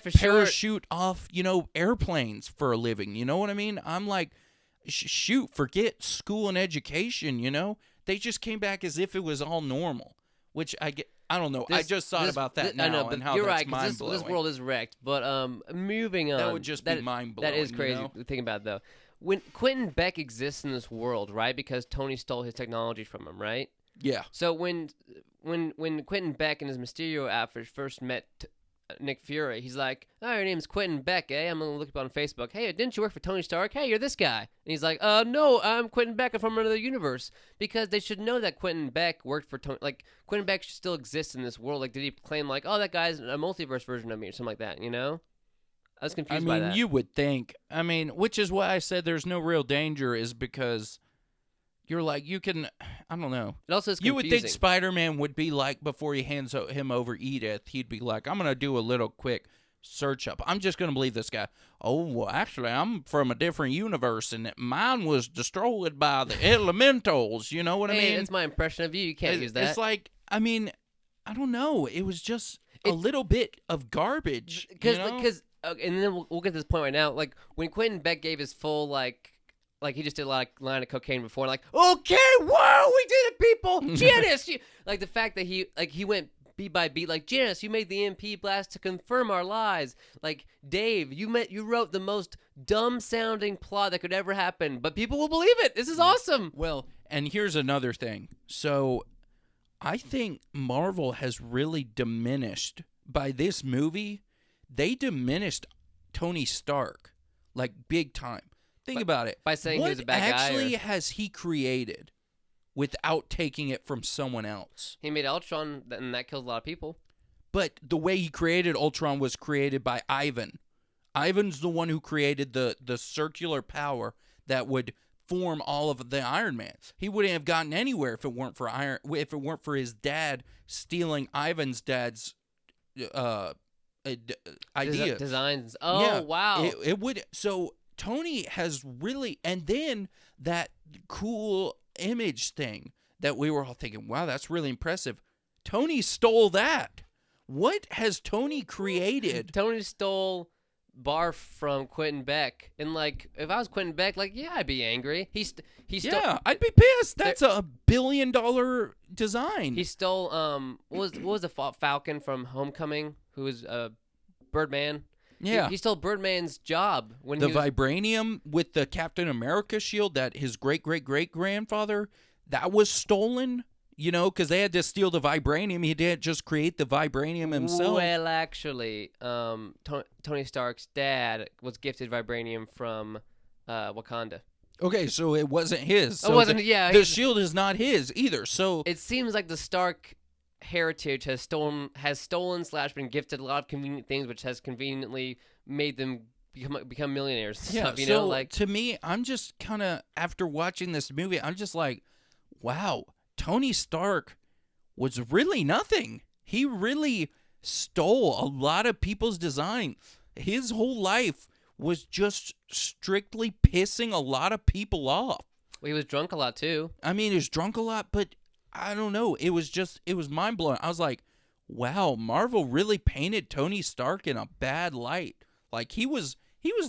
B: is parachute off airplanes for a living. You know what I mean? I'm like, shoot, forget school and education. They just came back as if it was all normal, which I don't know. I just thought about that now. I know,
A: but
B: and how
A: you're
B: that's
A: right,
B: mind-blowing.
A: this world is wrecked. But moving on.
B: That would just be mind-blowing.
A: That is crazy to think about, though. When Quentin Beck exists in this world, right? Because Tony stole his technology from him, right?
B: Yeah.
A: So when Quentin Beck and his Mysterio outfit first met Nick Fury, he's like, "Oh, your name's Quentin Beck, eh? I'm gonna look up on Facebook. Hey, didn't you work for Tony Stark? Hey, you're this guy." And he's like, no, I'm Quentin Beck. I'm from another universe." Because they should know that Quentin Beck worked for Tony. Like, Quentin Beck should still exist in this world. Like, did he claim like, "Oh, that guy's a multiverse version of me" or something like that? I was confused by that.
B: You would think. Which is why I said there's no real danger, is because you're like, you can, I don't know.
A: It also is confusing.
B: You would think Spider-Man would be like, before he hands him over Edith, he'd be like, I'm going to do a little quick search up. I'm just going to believe this guy. Oh, well, actually, I'm from a different universe, and mine was destroyed by the elementals. You know what I mean?
A: It's my impression of you. You can't use that.
B: It's like, I don't know. It was just a little bit of garbage.
A: Because, and then we'll get to this point right now. Like, when Quentin Beck gave his full, like he just did a line of cocaine before, like, okay, whoa, we did it, people. Janice, like the fact that he went beat by beat, like, Janice, you made the EMP blast to confirm our lies. Like, Dave, you wrote the most dumb-sounding plot that could ever happen, but people will believe it. This is awesome.
B: Well, and here's another thing. So, I think Marvel has really diminished by this movie. They diminished Tony Stark, like, big time. Think about it.
A: By saying he was a bad guy.
B: What actually has he created without taking it from someone else?
A: He made Ultron, and that kills a lot of people.
B: But the way he created Ultron was created by Ivan. Ivan's the one who created the circular power that would form all of the Iron Man. He wouldn't have gotten anywhere if it weren't for his dad stealing Ivan's dad's idea.
A: Designs. Oh,
B: yeah,
A: wow.
B: It would. So Tony has really, and then that cool image thing that we were all thinking, wow, that's really impressive. Tony stole that. What has Tony created?
A: Tony stole Barf from Quentin Beck, and like, if I was Quentin Beck, like, yeah, I'd be angry. He stole.
B: Yeah, I'd be pissed. That's a $1 billion design.
A: He stole what was the Falcon from Homecoming, who was Birdman.
B: Yeah.
A: He stole Birdman's job when
B: the vibranium with the Captain America shield that his great-great-great-grandfather, that was stolen, because they had to steal the vibranium. He didn't just create the vibranium himself.
A: Well, actually, Tony Stark's dad was gifted vibranium from Wakanda.
B: Okay, so it wasn't his. So
A: It wasn't. Yeah,
B: the shield is not his either. So
A: it seems like the Stark heritage has stolen slash been gifted a lot of convenient things, which has conveniently made them become millionaires and stuff. You
B: so
A: know, like
B: to me, I'm just kind of after watching this movie, I'm just like, wow, Tony Stark was really nothing. He really stole a lot of people's design. His whole life was just strictly pissing a lot of people off.
A: well, he was drunk a lot too.
B: I mean, he was drunk a lot, but I don't know. It was mind blowing. I was like, wow, Marvel really painted Tony Stark in a bad light. Like he was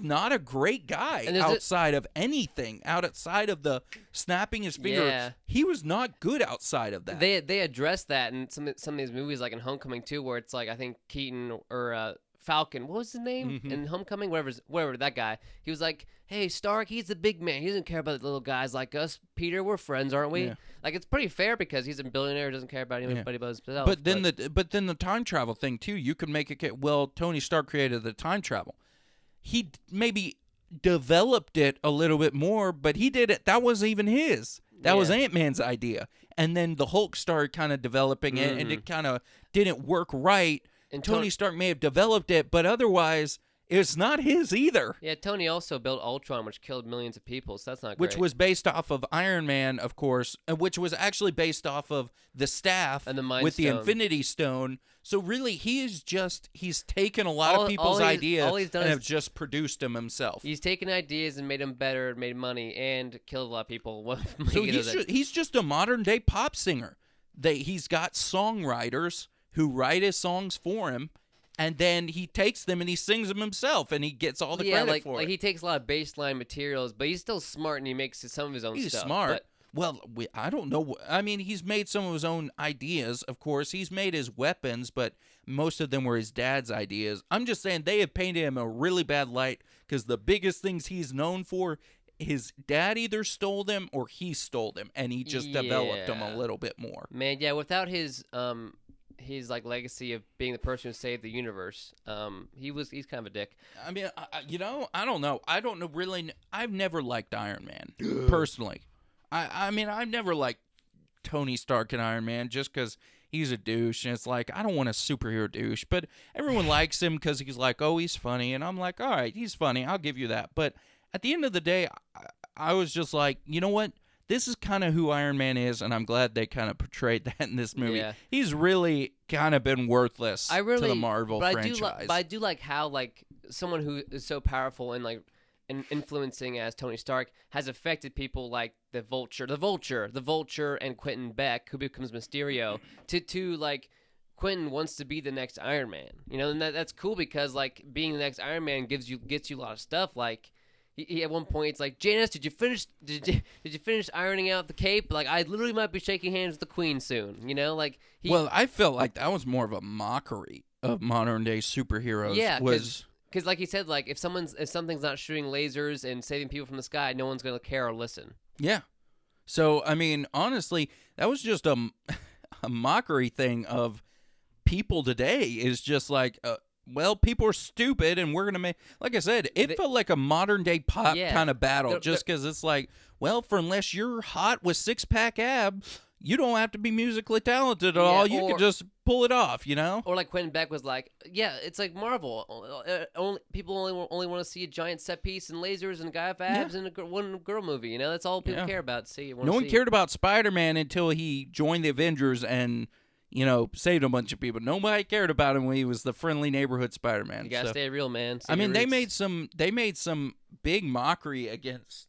B: not a great guy
A: And
B: outside of anything. Outside of the snapping his finger,
A: Yeah.
B: he was not good outside of that.
A: They addressed that in some of these movies, like in Homecoming too, where it's like I think Keaton or Falcon, what was his name in Homecoming? Whatever that guy. He was like, "Hey Stark, he's the big man. He doesn't care about the little guys like us. Peter, we're friends, aren't we?"
B: Yeah.
A: Like it's pretty fair because he's a billionaire, doesn't care about anybody but himself.
B: But then the time travel thing too. You could make it. Well, Tony Stark created the time travel. He maybe developed it a little bit more, but he did it. That wasn't even his. That was Ant-Man's idea. And then the Hulk started kind of developing it, and it kind of didn't work right.
A: And
B: Tony Stark may have developed it, but otherwise, it's not his either.
A: Yeah, Tony also built Ultron, which killed millions of people, so that's not great.
B: Which was based off of Iron Man, of course, which was actually based off of the staff
A: And the Mind
B: with the
A: Stone.
B: Infinity Stone. So really, he's taken a lot of people's ideas
A: all he's done
B: and
A: is-
B: have just produced them himself.
A: He's taken ideas and made them better, made money, and killed a lot of people.
B: So he's just a modern day pop singer. He's got songwriters who write his songs for him, and then he takes them and he sings them himself, and he gets all the credit for it.
A: He takes a lot of baseline materials, but he's still smart and he makes some of his own
B: He's
A: stuff.
B: smart.
A: But
B: Well, I don't know. I mean, he's made some of his own ideas, of course. He's made his weapons, but most of them were his dad's ideas. I'm just saying they have painted him a really bad light because the biggest things he's known for, his dad either stole them or he stole them, and he just developed them a
A: Yeah.
B: little bit more.
A: man, yeah, without his like legacy of being the person who saved the universe, he's kind of a dick.
B: I mean, I don't know. I don't know really. I've never liked Iron Man, personally. I mean, I've never liked Tony Stark and Iron Man just because he's a douche, and it's like, I don't want a superhero douche, but everyone likes him because he's like, oh, he's funny, and I'm like, all right, he's funny, I'll give you that. But at the end of the day, I was just like, you know what? This is kind of who Iron Man is, and I'm glad they kind of portrayed that in this movie.
A: Yeah.
B: He's really kind of been worthless to the Marvel franchise.
A: But I do like how like someone who is so powerful and like influencing as Tony Stark has affected people like the Vulture, and Quentin Beck, who becomes Mysterio. To like Quentin wants to be the next Iron Man, you know, and that's cool because like being the next Iron Man gets you a lot of stuff. Like he at one point it's like, Janice, did you finish ironing out the cape? Like I literally might be shaking hands with the Queen soon, you know, like
B: Well, I felt like that was more of a mockery of modern day superheroes.
A: Yeah,
B: was
A: because like he said, like if something's not shooting lasers and saving people from the sky, no one's gonna care or listen.
B: yeah. So I mean, honestly, that was just a mockery thing of people today. Is just like, well, people are stupid, and we're gonna make. Like I said, it felt like a modern day pop kind of battle, just because it's like, well, for unless you're hot with 6-pack abs, you don't have to be musically talented at all. You can just pull it off, you know.
A: Or like Quentin Beck was like, yeah, it's like Marvel. People only want to see a giant set piece and lasers and a guy with abs and one girl movie. You know, that's all people care about.
B: No one cared about Spider-Man until he joined the Avengers and, you know, saved a bunch of people. Nobody cared about him when he was the friendly neighborhood Spider-Man.
A: You gotta stay real, man.
B: I mean, they made some big mockery against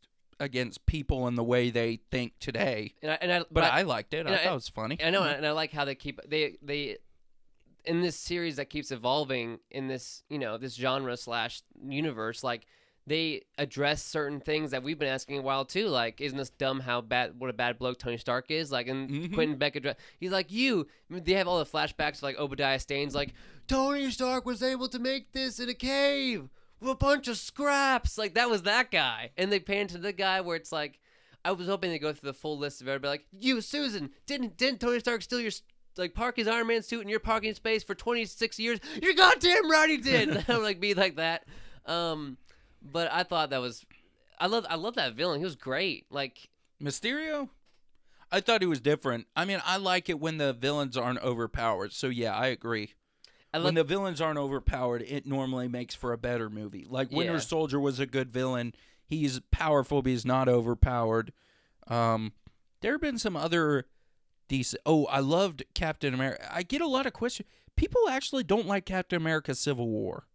B: people and the way they think today. But I liked it. I thought it was funny.
A: I know, and I like how they keep they in this series that keeps evolving in this, you know, this genre / universe. Like they address certain things that we've been asking a while too. Like, isn't this dumb? What a bad bloke Tony Stark is. Like, and Quentin Beck he's like, they have all the flashbacks of like Obadiah Stane's like, Tony Stark was able to make this in a cave with a bunch of scraps. Like that was that guy. And they pan to the guy where it's like, I was hoping they go through the full list of everybody. Like, you, Susan, didn't Tony Stark steal your park his Iron Man suit in your parking space for 26 years? You're goddamn right he did. I don't like be like that. But I thought that was I love that villain. He was great. Like,
B: Mysterio? I thought he was different. I mean, I like it when the villains aren't overpowered. So yeah, I agree.
A: I
B: When
A: love
B: the villains aren't overpowered, it normally makes for a better movie. Like Winter
A: Yeah.
B: Soldier was a good villain. He's powerful, but he's not overpowered. There have been some other decent. Oh, I loved Captain America. I get a lot of questions. People actually don't like Captain America: Civil War.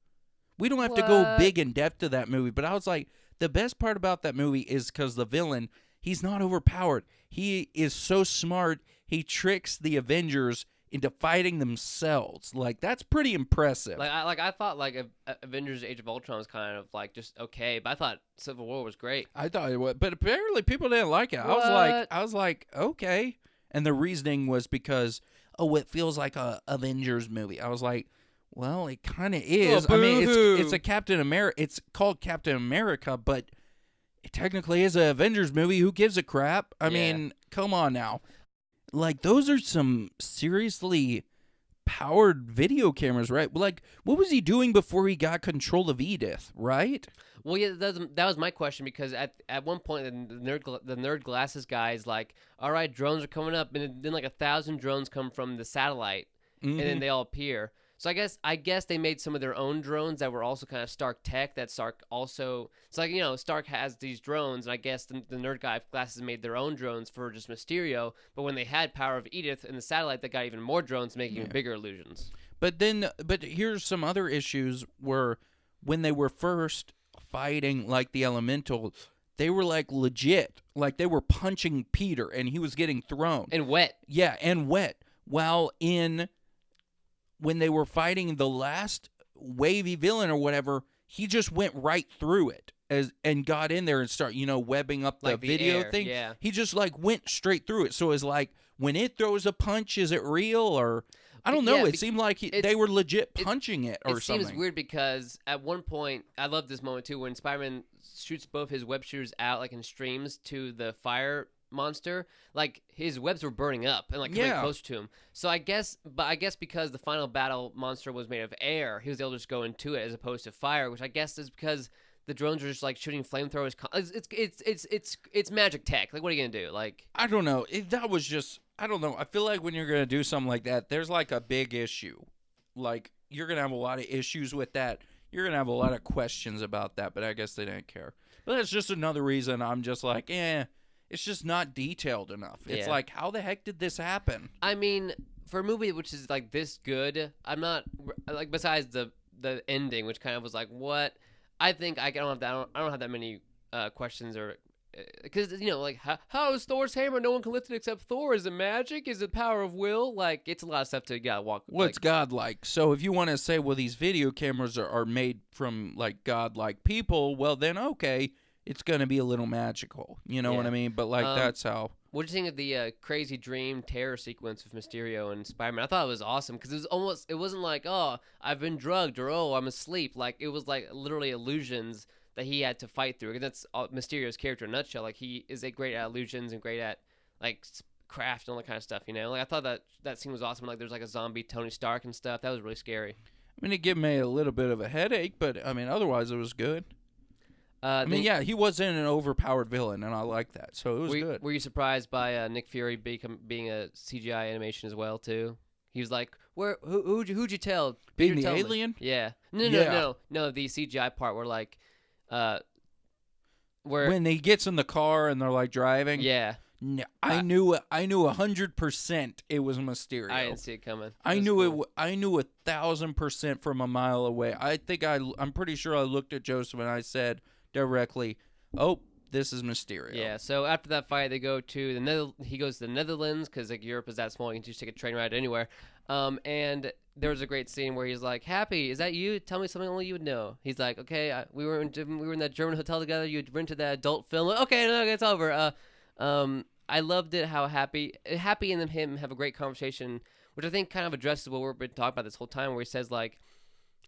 B: We don't have to go
A: What?
B: big in depth to that movie, but I was like, the best part about that movie is because the villain, he's not overpowered. He is so smart. He tricks the Avengers into fighting themselves. Like, that's pretty impressive.
A: I thought like Avengers: Age of Ultron was kind of like just okay, but I thought Civil War was great.
B: I thought it was, but apparently people didn't like it.
A: What?
B: I was like, okay. And the reasoning was because, oh, it feels like a Avengers movie. I was like, well, it kind of is. I mean,
A: boo-hoo.
B: it's a Captain America. It's called Captain America, but it technically is an Avengers movie. Who gives a crap? I
A: Yeah.
B: mean, come on now. Like, those are some seriously powered video cameras, right? Like, what was he doing before he got control of Edith, right?
A: Well, yeah, that was my question because at one point the nerd glasses guy is like, all right, drones are coming up, and then like 1,000 drones come from the satellite, and then they all appear. So I guess they made some of their own drones that were also kind of Stark tech. That Stark also, it's like, Stark has these drones, and I guess the nerd guy glasses made their own drones for just Mysterio. But when they had Power of Edith and the satellite, they got even more drones, making even bigger illusions.
B: But here's some other issues where when they were first fighting like the elemental, they were like legit, like they were punching Peter and he was getting thrown.
A: And wet.
B: Yeah, and wet. While when they were fighting the last wavy villain or whatever, he just went right through it and got in there and start, webbing up the
A: Like the
B: video
A: air,
B: thing.
A: yeah.
B: He just like went straight through it. So it's like when it throws a punch, is it real or I don't know.
A: Yeah,
B: It seemed like they were legit punching it or
A: It
B: something.
A: seems weird because at one point, I love this moment too, when Spider-Man shoots both his web shooters out like in streams to the fire monster. Like his webs were burning up and like coming close to him. So I guess because the final battle monster was made of air, he was able to just go into it as opposed to fire, which I guess is because the drones are just like shooting flamethrowers. It's magic tech. Like, what are you gonna do? Like,
B: I don't know. That was just, I don't know. I feel like when you're going to do something like that, there's like a big issue. Like, you're going to have a lot of issues with that. You're going to have a lot of questions about that, but I guess they didn't care. But that's just another reason I'm just like, it's just not detailed enough. It's
A: Yeah.
B: like, how the heck did this happen?
A: I mean, for a movie which is like this good, I'm not like, besides the ending, which kind of was like, what? I think I don't have that many questions or because like how is Thor's hammer? No one can lift it except Thor. Is it magic? Is it power of will? Like, it's a lot of stuff to gotta walk.
B: What's
A: like,
B: godlike? So if you want to say, well, these video cameras are made from like godlike people, well then okay, it's gonna be a little magical. You know what
A: Yeah.
B: I mean? But like that's how.
A: What do you think of the crazy dream terror sequence with Mysterio and Spider-Man? I thought it was awesome because it wasn't like, oh, I've been drugged or oh, I'm asleep. Like, it was like literally illusions that he had to fight through. And that's Mysterio's character in a nutshell. Like, he is great at illusions and great at like craft and all that kind of stuff. Like, I thought that scene was awesome. Like, there's like a zombie Tony Stark and stuff. That was really scary.
B: I mean, it gave me a little bit of a headache, but I mean, otherwise it was good. I mean, yeah, he wasn't an overpowered villain, and I like that, so it was good.
A: Were you surprised by Nick Fury being a CGI animation as well too? He was like, who'd you tell?
B: Being
A: Peter,
B: the
A: tell me."
B: alien?
A: Yeah.
B: Yeah.
A: No. The CGI part where like, where
B: When he gets in the car and they're like driving.
A: yeah,
B: No, I knew 100% it was Mysterio.
A: I didn't see it coming.
B: I
A: It was
B: knew
A: cool.
B: I knew 1,000% from a mile away. I'm pretty sure I looked at Joseph and I said directly, "Oh, this is Mysterio."
A: Yeah. So after that fight, they go to he goes to the Netherlands because like Europe is that small, you can just take a train ride anywhere. And there was a great scene where he's like, "Happy, is that you? Tell me something only you would know." He's like, "Okay, we were in that German hotel together. You rented that adult film. Okay, no, it's over." I loved it how Happy and him have a great conversation, which I think kind of addresses what we've been talking about this whole time, where he says like,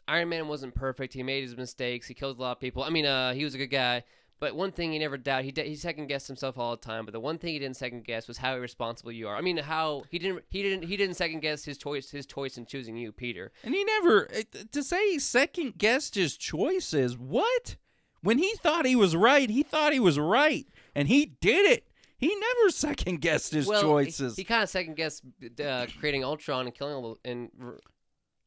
A: Iron Man wasn't perfect. He made his mistakes. He killed a lot of people. I mean, he was a good guy. But one thing he never doubted, he second guessed himself all the time. But the one thing he didn't second guess was how irresponsible you are. I mean, how he didn't second guess his choice in choosing you, Peter.
B: And he never to say he second guessed his choices. What? When he thought he was right, and he did it. He never second guessed his choices.
A: He kind of second guessed creating Ultron and killing all the,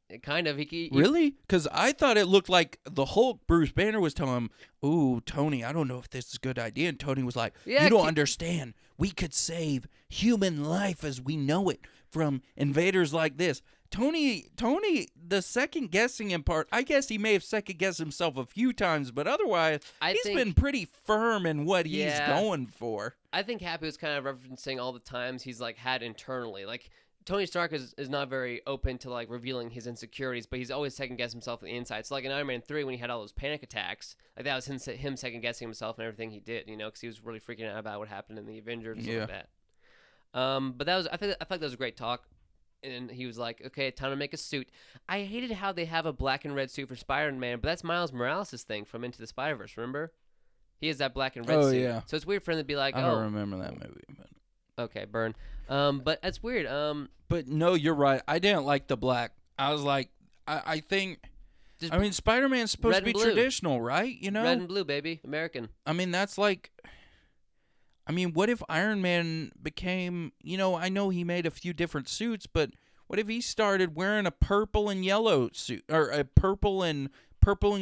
A: and kind of he
B: really? Because I thought it looked like the Hulk. Bruce Banner was telling him, "Ooh, Tony, I don't know if this is a good idea." And Tony was like, "You don't understand. We could save human life as we know it from invaders like this." Tony, the second guessing in part, I guess he may have second guessed himself a few times, but otherwise, he's been pretty firm in what he's going for.
A: I think Happy was kind of referencing all the times he's like had internally. Like Tony Stark is not very open to like revealing his insecurities, but he's always second guessed himself on the inside. So like in Iron Man 3 when he had all those panic attacks, like that was him second guessing himself and everything he did, because he was really freaking out about what happened in the Avengers and stuff like that. But that was I feel like that was a great talk. And he was like, okay, time to make a suit. I hated how they have a black and red suit for Spider-Man, but that's Miles Morales' thing from Into the Spider-Verse, remember? He has that black and red suit.
B: Yeah.
A: So it's weird for him to be like,
B: I don't remember that movie. But...
A: Okay, burn. But that's weird.
B: But no, you're right. I didn't like the black. I was like, I think... I mean, Spider-Man's supposed to be traditional, right?
A: Red and blue, baby. American.
B: I mean, that's like... I mean, what if Iron Man became, I know he made a few different suits, but what if he started wearing a purple and yellow suit, or a purple and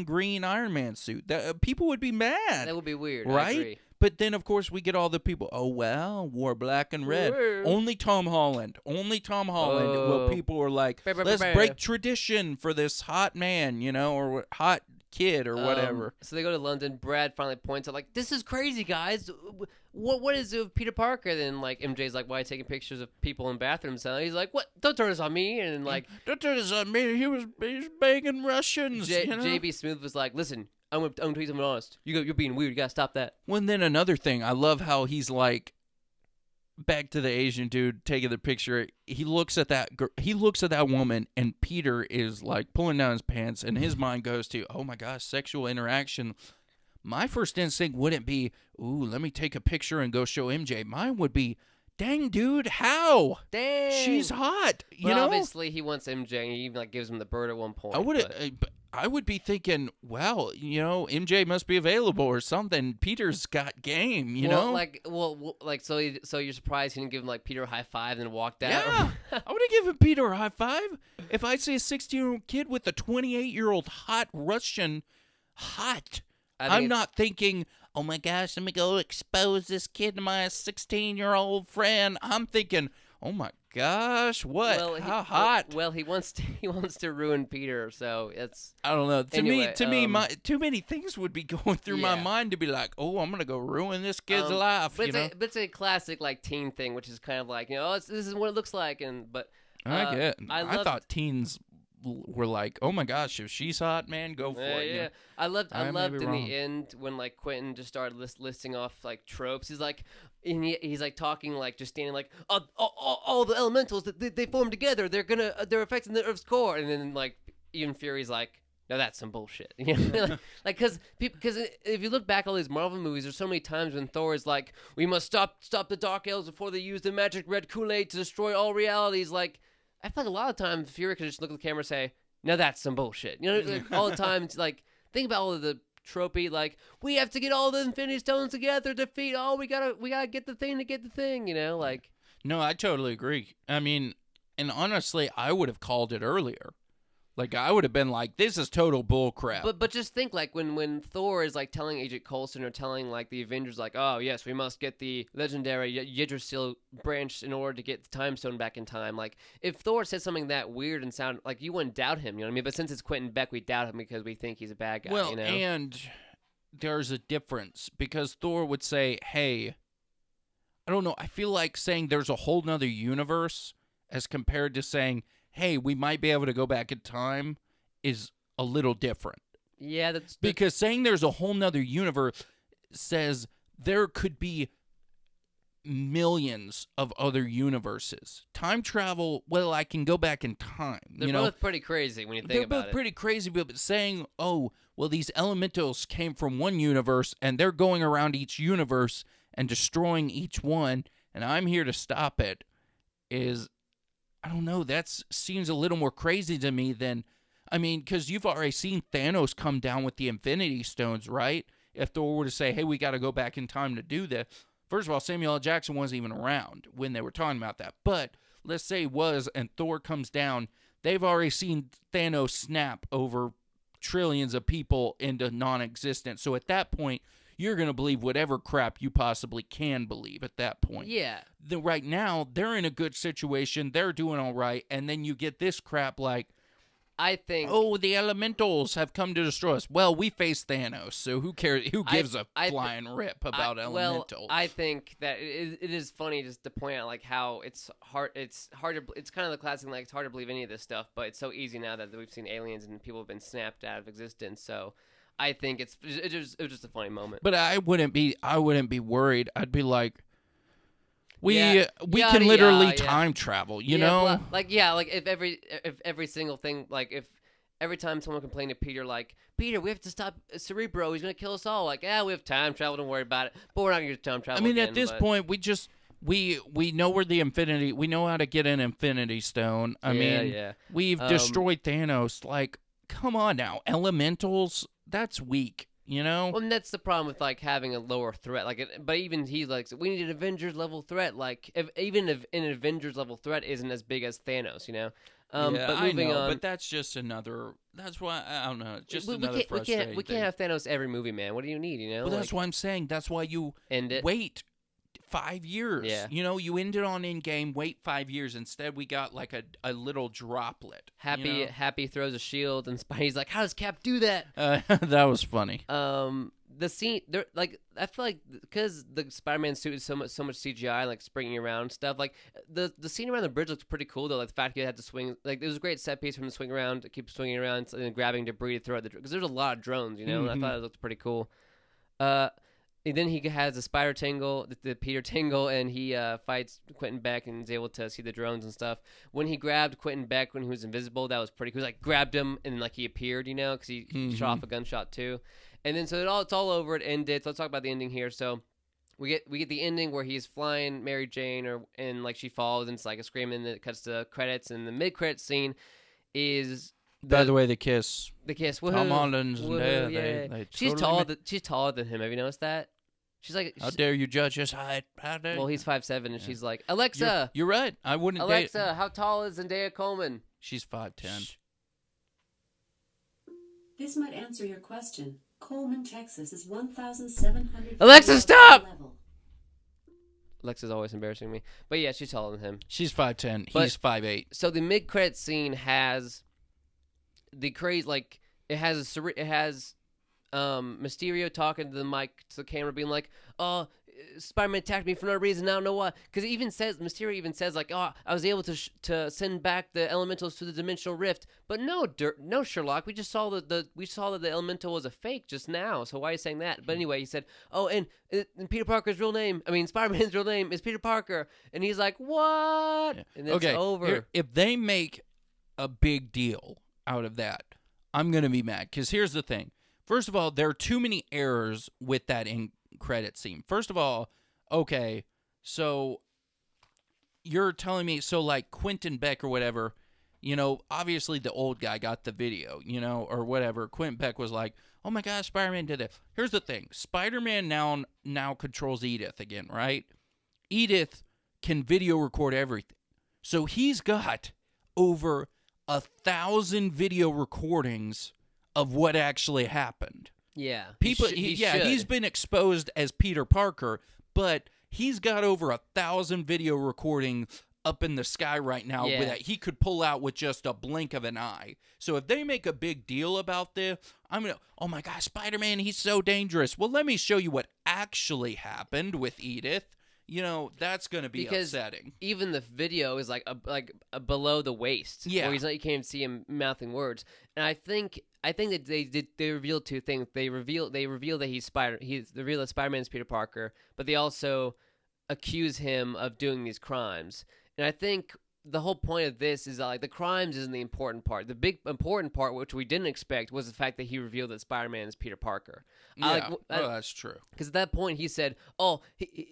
B: green Iron Man suit? People would be mad.
A: That would be weird,
B: right?
A: I agree.
B: But then, of course, we get all the people, wore black and red. Only Tom Holland. Well, people are like, let's break tradition for this hot man, or hot kid or whatever.
A: So they go to London. Brad finally points out, like, this is crazy, guys. What is it with Peter Parker? Then like MJ's like, why are you taking pictures of people in bathrooms? And he's like, what? Don't turn this on me. And like,
B: don't turn this on me. He's banging Russians.
A: JB Smooth was like, listen, I'm gonna tell you something honest. You're being weird. You gotta stop that.
B: Well, and then another thing, I love how he's like, back to the Asian dude taking the picture. He looks at that woman, and Peter is like pulling down his pants, and his mind goes to, oh my gosh, sexual interaction. My first instinct wouldn't be, ooh, let me take a picture and go show MJ. Mine would be, dang, dude, how?
A: Dang,
B: she's hot.
A: Obviously, he wants MJ, and he even like gives him the bird at one point.
B: I would be thinking, well, MJ must be available or something. Peter's got game, know?
A: So you're surprised he didn't give him like Peter a high five and then walked out?
B: Yeah, I would have given Peter a high five if I see a 16-year-old kid with a 28-year-old hot Russian hot. I'm not thinking, oh my gosh, let me go expose this kid to my 16-year-old friend. I'm thinking, oh my gosh, what? How hot?
A: Well, he wants to ruin Peter, so it's.
B: I don't know. To me, too many things would be going through my mind to be like, oh, I'm gonna go ruin this kid's life.
A: But it's a classic like teen thing, which is kind of like this is what it looks like,
B: I get. I thought teens were like, oh my gosh, if she's hot, man, go for it.
A: Yeah, I loved in the end when like Quentin just started listing off like tropes. He's like, he's like talking like just standing like all the elementals that they form together, they're affecting the Earth's core, and then like even Fury's like, no, that's some bullshit. Like because if you look back all these Marvel movies, there's so many times when Thor is like, we must stop the Dark Elves before they use the magic red Kool-Aid to destroy all realities. Like I feel like a lot of times Fury could just look at the camera and say, no, that's some bullshit. Like, all the time, it's like, think about all of the tropey, like, we have to get all the Infinity Stones together to defeat, we gotta get the thing to get the thing, like.
B: No, I totally agree. I mean, and honestly, I would have called it earlier. Like, I would have been like, this is total bullcrap.
A: But just think, like, when Thor is, like, telling Agent Coulson or telling, like, the Avengers, like, oh, yes, we must get the legendary Yggdrasil branch in order to get the Time Stone back in time. Like, if Thor said something that weird and sound like, you wouldn't doubt him, you know what I mean? But since it's Quentin Beck, we doubt him because we think he's a bad guy,
B: Well, and there's a difference because Thor would say, hey, I don't know, I feel like saying there's a whole nother universe as compared to saying, hey, we might be able to go back in time is a little different.
A: Yeah, that's
B: because saying there's a whole nother universe says there could be millions of other universes. Time travel, well, I can go back in time.
A: They're both pretty crazy when you think about it.
B: They're both pretty crazy, but saying, oh, well, these elementals came from one universe and they're going around each universe and destroying each one, and I'm here to stop it, is, I don't know, that seems a little more crazy to me than, I mean, because you've already seen Thanos come down with the Infinity Stones, right? if Thor were to say, hey, we got to go back in time to do this. First of all, Samuel L. Jackson wasn't even around when they were talking about that. But let's say he was, and Thor comes down. They've already seen Thanos snap over trillions of people into non-existence. So at that point, you're going to believe whatever crap you possibly can believe at that point.
A: Yeah.
B: Right now, they're in a good situation. They're doing all right. And then you get this crap like,
A: I think.
B: oh, the elementals have come to destroy us. Well, we face Thanos, so who cares? Who gives a flying rip about elementals?
A: Well, I think that it is funny just to point out like how it's hard. It's hard to. It's kind of the classic like it's hard to believe any of this stuff, but it's so easy now that we've seen aliens and people have been snapped out of existence. So I think it was just a funny moment.
B: But I wouldn't be worried. I'd be like, we
A: Yeah,
B: can literally
A: yeah.
B: time travel, you
A: Yeah,
B: know?
A: like if every single thing, like if every time someone complained to Peter, like, Peter, we have to stop Cerebro, he's gonna kill us all. Like, yeah, we have time travel, don't worry about it. But we're not gonna use time travel.
B: I mean,
A: again,
B: at this point, we know where the Infinity. We know how to get an Infinity Stone. I mean, we've destroyed Thanos. Like, come on now, elementals. That's weak. You know.
A: Well, and that's the problem with like having a lower threat. Like, but even he like, we need an Avengers level threat. Like, even if an Avengers level threat isn't as big as Thanos, you know.
B: Yeah,
A: but moving on.
B: But that's just another. That's why I don't know. Just another
A: we
B: frustrating
A: can't
B: thing.
A: have Thanos every movie, man. What do you need? You know.
B: Well, that's why I'm saying. That's why you
A: end it.
B: Wait 5 years.
A: Yeah.
B: You know, you end it on Endgame. Wait 5 years. Instead, we got like a little droplet.
A: Happy throws a shield, and Spidey's like, "How does Cap do that?"
B: That was funny.
A: The scene, there, like, I feel like because the Spider-Man suit is so much CGI, like springing around and stuff. Like the scene around the bridge looks pretty cool though. Like the fact that you had to swing, like it was a great set piece from the swing around, to keep swinging around and grabbing debris to throw at the, because there's a lot of drones, you know.
B: Mm-hmm.
A: And I thought it looked pretty cool. And then he has the Spider Tangle, the Peter Tingle, and he fights Quentin Beck and is able to see the drones and stuff. When he grabbed Quentin Beck when he was invisible, that was pretty cool. He like grabbed him and like he appeared, you know, because he shot off a gunshot too. And then so it's all over. It ended. So let's talk about the ending here. So we get the ending where he's flying Mary Jane, and like she falls and it's like a scream, and it cuts to credits. And the mid-credits scene is.
B: By the way, the kiss.
A: The kiss.
B: Tom Holland's
A: there.
B: Yeah. They
A: She's
B: totally
A: she's taller than him. Have you noticed that? She's like,
B: how dare you judge his height?
A: Well, he's 5'7", and she's like, Alexa.
B: You're right. I wouldn't.
A: Alexa, how tall is Zendaya Coleman?
B: She's 5'10".
C: This might answer your question. Coleman, Texas is 1,700.
A: Alexa, stop! Alexa's always embarrassing me, but yeah, she's taller than him.
B: She's 5'10". He's 5'8".
A: So the mid-credit scene has the crazy, like it has Mysterio talking to the mic, to the camera, being like, "Oh, Spider-Man attacked me for no reason. I don't know why." Because Mysterio even says like, "Oh, I was able to send back the elementals to the dimensional rift." But no, Sherlock. We just saw that the elemental was a fake just now. So why are you saying that? But anyway, he said, "Oh, and Peter Parker's real name. I mean, Spider-Man's real name is Peter Parker." And he's like, "What?" Yeah. And it's over.
B: If they make a big deal out of that, I'm gonna be mad. Because here's the thing. First of all, there are too many errors with that credit scene. First of all, okay, so you're telling me, so like Quentin Beck or whatever, you know, obviously the old guy got the video, you know, or whatever. Quentin Beck was like, "Oh my God, Spider-Man did it." Here's the thing. Spider-Man now controls Edith again, right? Edith can video record everything. So he's got over 1,000 video recordings of what actually happened.
A: Yeah.
B: He's been exposed as Peter Parker, but he's got over 1,000 video recordings up in the sky right now that he could pull out with just a blink of an eye. So if they make a big deal about this, I'm going to, "Oh my God, Spider-Man, he's so dangerous." Well, let me show you what actually happened with Edith. You know, that's going to be upsetting.
A: Even the video is like a below the waist.
B: Yeah.
A: Where you can't even see him mouthing words. And I think that they revealed two things. They reveal that he's reveal that Spider-Man is Peter Parker, but they also accuse him of doing these crimes. And I think the whole point of this is that, like, the crimes isn't the important part. The big important part, which we didn't expect, was the fact that he revealed that Spider-Man is Peter Parker.
B: Yeah, that's true.
A: Because at that point he said, "Oh,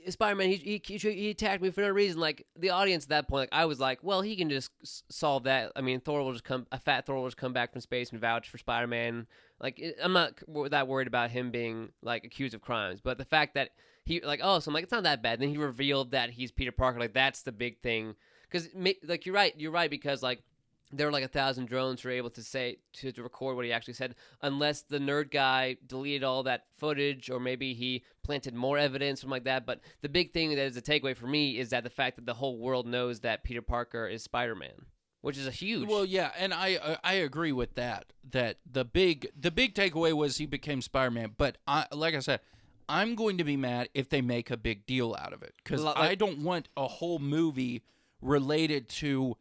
A: Spider-Man, he attacked me for no reason." Like, the audience at that point, like, I was like, "Well, he can just solve that." I mean, a fat Thor will just come back from space and vouch for Spider-Man. Like, I'm not that worried about him being, like, accused of crimes, but the fact that he, like, oh, so I'm like, it's not that bad. Then he revealed that he's Peter Parker. Like, that's the big thing. Because, like, you're right, because, like, there were, like, 1,000 drones who were able to say, to record what he actually said, unless the nerd guy deleted all that footage, or maybe he planted more evidence, something like that. But the big thing that is a takeaway for me is that the fact that the whole world knows that Peter Parker is Spider-Man, which is a huge...
B: Well, yeah, and I agree with that. That the big takeaway was he became Spider-Man. But like I said, I'm going to be mad if they make a big deal out of it, because I don't want a whole movie related to,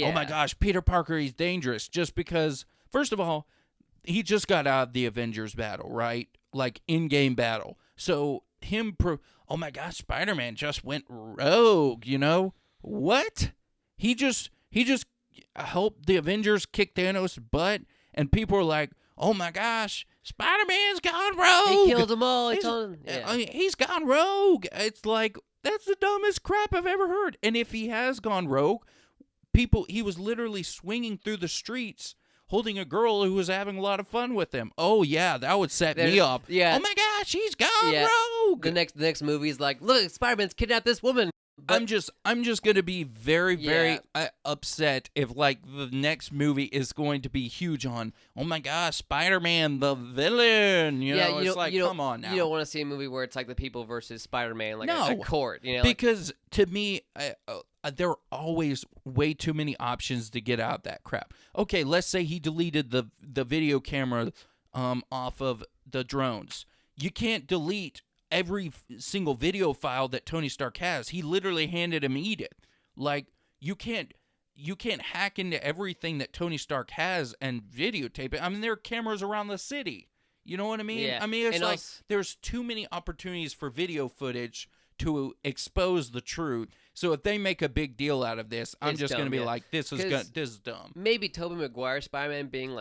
B: oh my gosh, Peter Parker, he's dangerous, just because, first of all, he just got out of the Avengers battle, right? Like, in-game battle. So oh my gosh, Spider-Man just went rogue, you know? What? He just helped the Avengers kick Thanos' butt, and people are like, oh my gosh, Spider-Man's gone rogue.
A: He killed them all.
B: He's gone rogue. It's like, that's the dumbest crap I've ever heard. And if he has gone rogue, he was literally swinging through the streets holding a girl who was having a lot of fun with him. Oh, yeah, that would set me up.
A: Yeah.
B: Oh, my gosh, he's gone rogue.
A: The next movie is like, look, Spider-Man's kidnapped this woman. But
B: I'm just going to be very, very upset if, like, the next movie is going to be huge on, oh my gosh, Spider-Man the villain. Come on now.
A: You don't want to see a movie where it's like the people versus Spider-Man, like a court. You know,
B: because to me, there are always way too many options to get out that crap. Okay, let's say he deleted the video camera off of the drones. You can't delete every single video file that Tony Stark has. He literally handed him Edith. Like, you can't hack into everything that Tony Stark has and videotape it. I mean, there are cameras around the city. You know what I mean?
A: Yeah.
B: I mean, it's there's too many opportunities for video footage to expose the truth. So if they make a big deal out of this, I'm just going to be like, this is dumb.
A: Maybe Tobey Maguire Spider-Man being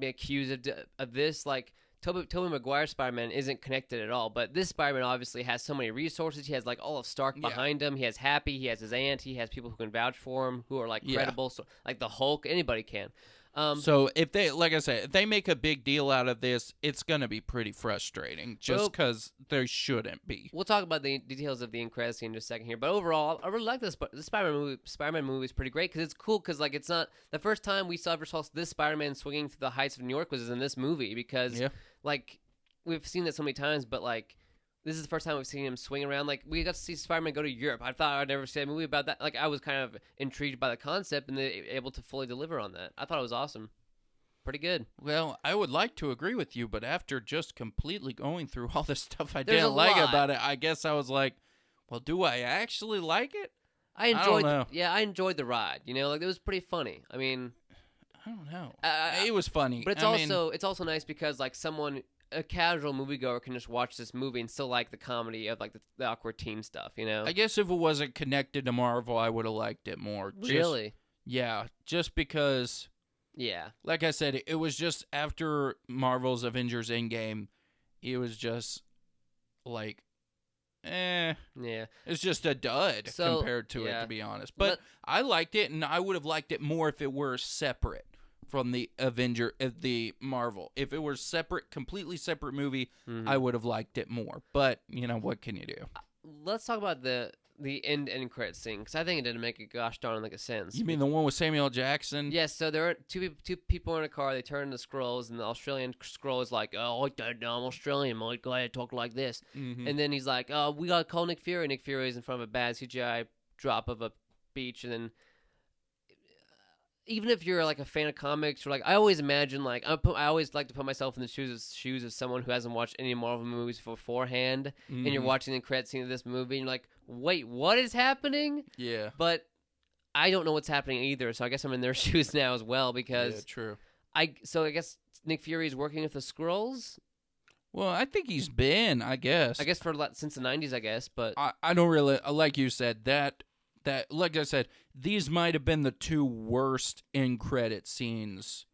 A: accused of this, like, Tobey Maguire Spider-Man isn't connected at all, but this Spider-Man obviously has so many resources. He has, like, all of Stark behind him. He has Happy. He has his aunt. He has people who can vouch for him, who are, like, credible. So, like, the Hulk, anybody can.
B: So if they, like I said, if they make a big deal out of this, it's going to be pretty frustrating, just because there shouldn't be.
A: We'll talk about the details of the end credits scene in just a second here, but overall, I really like this. The Spider-Man movie is pretty great, because it's cool, because, like, it's not the first time we ever saw this Spider-Man swinging through the heights of New York was in this movie, because like, we've seen that so many times, but, like, this is the first time we've seen him swing around. Like, we got to see Spider-Man go to Europe. I thought I'd never see a movie about that. Like, I was kind of intrigued by the concept, and they're able to fully deliver on that. I thought it was awesome. Pretty good.
B: Well, I would like to agree with you, but after just completely going through all the stuff I didn't like about it, I guess I was like, well, do I actually like it?
A: I
B: don't know.
A: Yeah, I enjoyed the ride. You know, like, it was pretty funny. I mean,
B: I don't know. It was funny.
A: But it's also nice because, like, a casual moviegoer can just watch this movie and still like the comedy of, like, the awkward teen stuff, you know?
B: I guess if it wasn't connected to Marvel, I would have liked it more.
A: Really?
B: Just because, like I said, it was just after Marvel's Avengers Endgame, it was just, like, it's just a dud compared to it, to be honest. But I liked it, and I would have liked it more if it were separate from the Marvel. If it were completely separate movie, I would have liked it more. But, you know, what can you do?
A: Let's talk about the end credit scene, because I think it didn't make a gosh darn like a sense.
B: You mean the one with Samuel Jackson?
A: Yes, so there are two people in a car. They turn into Skrulls, and the Australian Skrull is like, oh, I'm Australian, mate. Go ahead, talk like this. Mm-hmm. And then he's like, oh, we got to call Nick Fury. Nick Fury is in front of a bad CGI drop of a beach, and then even if you're, like, a fan of comics, or, like, I always imagine, like, I always like to put myself in the shoes of someone who hasn't watched any Marvel movies beforehand, and you're watching the credit scene of this movie, and you're like, wait, what is happening?
B: Yeah.
A: But I don't know what's happening either, so I guess I'm in their shoes now as well, because...
B: Yeah, true.
A: So I guess Nick Fury is working with the Skrulls?
B: Well, I think he's been, I guess.
A: Since the 90s, I guess, but...
B: I don't really... Like you said, that that, like I said, these might have been the two worst end credit scenes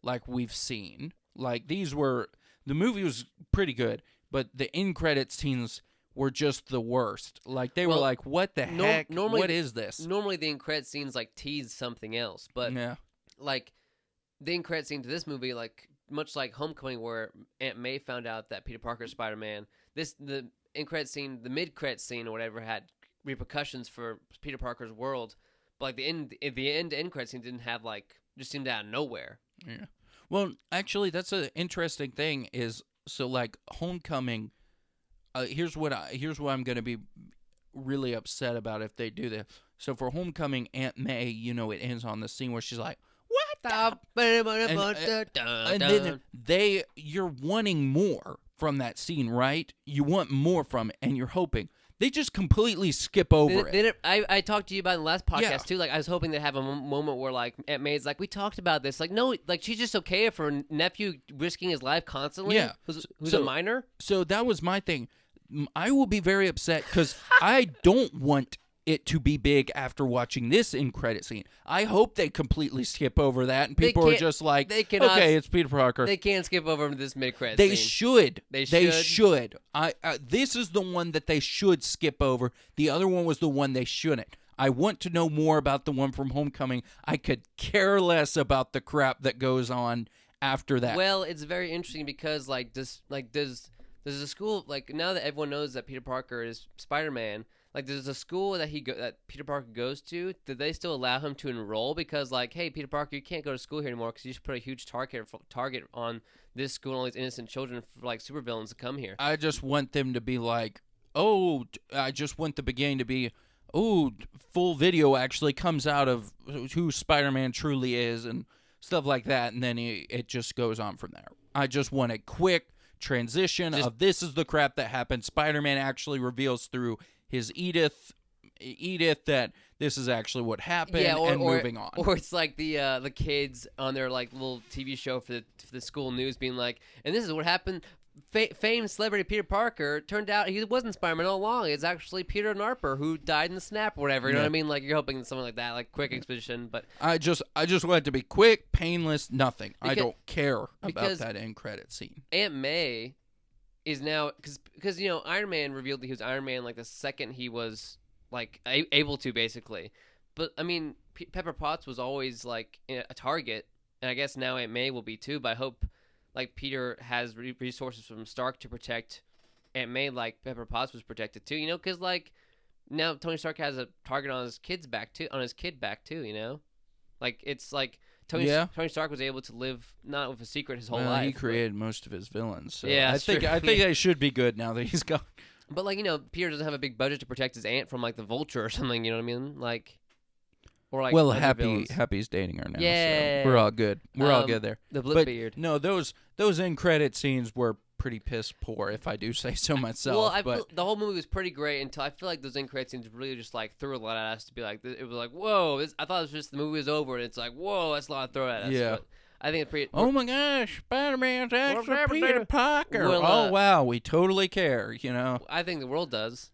B: like we've seen. Like the movie was pretty good, but the end credit scenes were just the worst. Like they were like, what the heck?
A: Normally,
B: what is this?
A: Normally the end credit scenes like tease something else, but
B: Yeah.
A: like the end credit scene to this movie, like much like Homecoming, where Aunt May found out that Peter Parker's Spider-Man, the end credit scene, the mid credit scene or whatever, had repercussions for Peter Parker's world. But like the end credit scene didn't have just seemed out of nowhere.
B: Yeah. Well, actually, that's an interesting thing. Is so like Homecoming. Here's what I'm going to be really upset about if they do this. So for Homecoming, Aunt May, it ends on the scene where she's like, "What the?" And then you're wanting more from that scene, right? You want more from it, and you're hoping. They just completely skip over it.
A: I talked to you about in the last podcast
B: Yeah.
A: too. Like I was hoping to have a moment where like Aunt May's like, we talked about this. Like no, like she's just okay if her nephew risking his life constantly.
B: Yeah.
A: who's
B: So-
A: a minor.
B: So that was my thing. I will be very upset because I don't want it to be big after watching this end credit scene. I hope they completely skip over that and
A: They
B: people are
A: can't-
B: just like,
A: they cannot-
B: okay, it's Peter Parker.
A: They can't skip over this mid credit.
B: They
A: scene.
B: should.
A: They
B: They
A: should.
B: should. This is the one that they should skip over. The other one was the one they shouldn't. I want to know more about the one from Homecoming. I could care less about the crap that goes on after that.
A: Well, it's very interesting because does a school now that everyone knows that Peter Parker is Spider-Man, there's a school that that Peter Parker goes to. Did they still allow him to enroll? Because hey, Peter Parker, you can't go to school here anymore because you should put a huge target on this school and all these innocent children for supervillains to come here.
B: I just want them to be like, oh, I just want the beginning to be, oh, full video actually comes out of who Spider-Man truly is and stuff like that, and then it just goes on from there. I just want a quick transition of this is the crap that happened. Spider-Man actually reveals through his Edith that this is actually what happened, and moving on.
A: Or it's like the kids on their little TV show for the school news being like, and this is what happened. Famed celebrity Peter Parker turned out he wasn't Spider-Man all along. It's actually Peter Narper who died in the snap or whatever. You know what I mean? You're hoping something like that, quick exposition. But
B: I just want it to be quick, painless, nothing. I don't care about
A: because
B: that end credit scene.
A: Aunt May is now because Iron Man revealed that he was Iron Man the second he was able to, basically. But I mean, Pepper Potts was always a target, and I guess now Aunt May will be too. But I hope Peter has resources from Stark to protect Aunt May, like Pepper Potts was protected too. Because now Tony Stark has a target on his kid back too. It's Tony Stark was able to live not with a secret his whole life.
B: He created most of his villains. So
A: Yeah,
B: I think they should be good now that he's gone.
A: But Peter doesn't have a big budget to protect his aunt from the Vulture or something. You know what I mean? Or
B: well,
A: other villains.
B: Happy's dating her now.
A: Yeah.
B: So we're all good. We're all good there.
A: The blip
B: But
A: beard.
B: no, those end credit scenes were pretty piss poor, if I do say so myself.
A: Well,
B: but
A: the whole movie was pretty great until I feel like those end credit scenes really just threw a lot at us to be it was whoa. I thought it was just the movie was over and it's whoa, that's a lot of throw at us.
B: Yeah.
A: But I think it's pretty.
B: oh my gosh, Spider-Man's actually
A: happened
B: Peter
A: there?
B: Parker.
A: Well,
B: oh wow, we totally care.
A: I think the world does.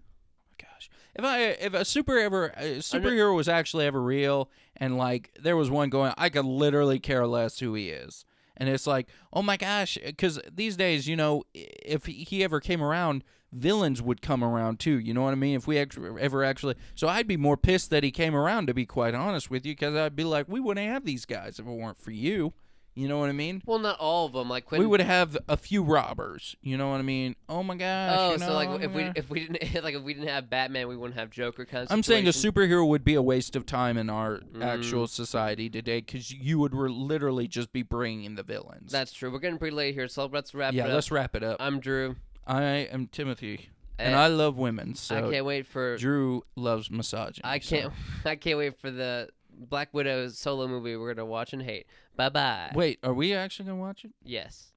B: Gosh, if a superhero was actually ever real, and there was one going, I could literally care less who he is, and it's oh my gosh, because these days, if he ever came around, villains would come around too. You know what I mean? If we ever actually, so I'd be more pissed that he came around, to be quite honest with you, because I'd be like, we wouldn't have these guys if it weren't for you. You know what I mean?
A: Well, not all of them.
B: We would have a few robbers. You know what I mean? Oh my gosh!
A: Oh, so if we didn't if we didn't have Batman, we wouldn't have Joker kind of
B: I'm saying a
A: situation.
B: superhero would be a waste of time in our actual society today, because you would literally just be bringing the villains.
A: That's true. We're getting pretty late here, so let's wrap it up.
B: Yeah, let's wrap it up.
A: I'm Drew.
B: I am Timothy, and I love women. So
A: I can't wait for
B: Drew loves misogyny.
A: I can't wait for the Black Widow solo movie we're gonna watch and hate. Bye bye.
B: Wait, are we actually gonna watch it?
A: Yes.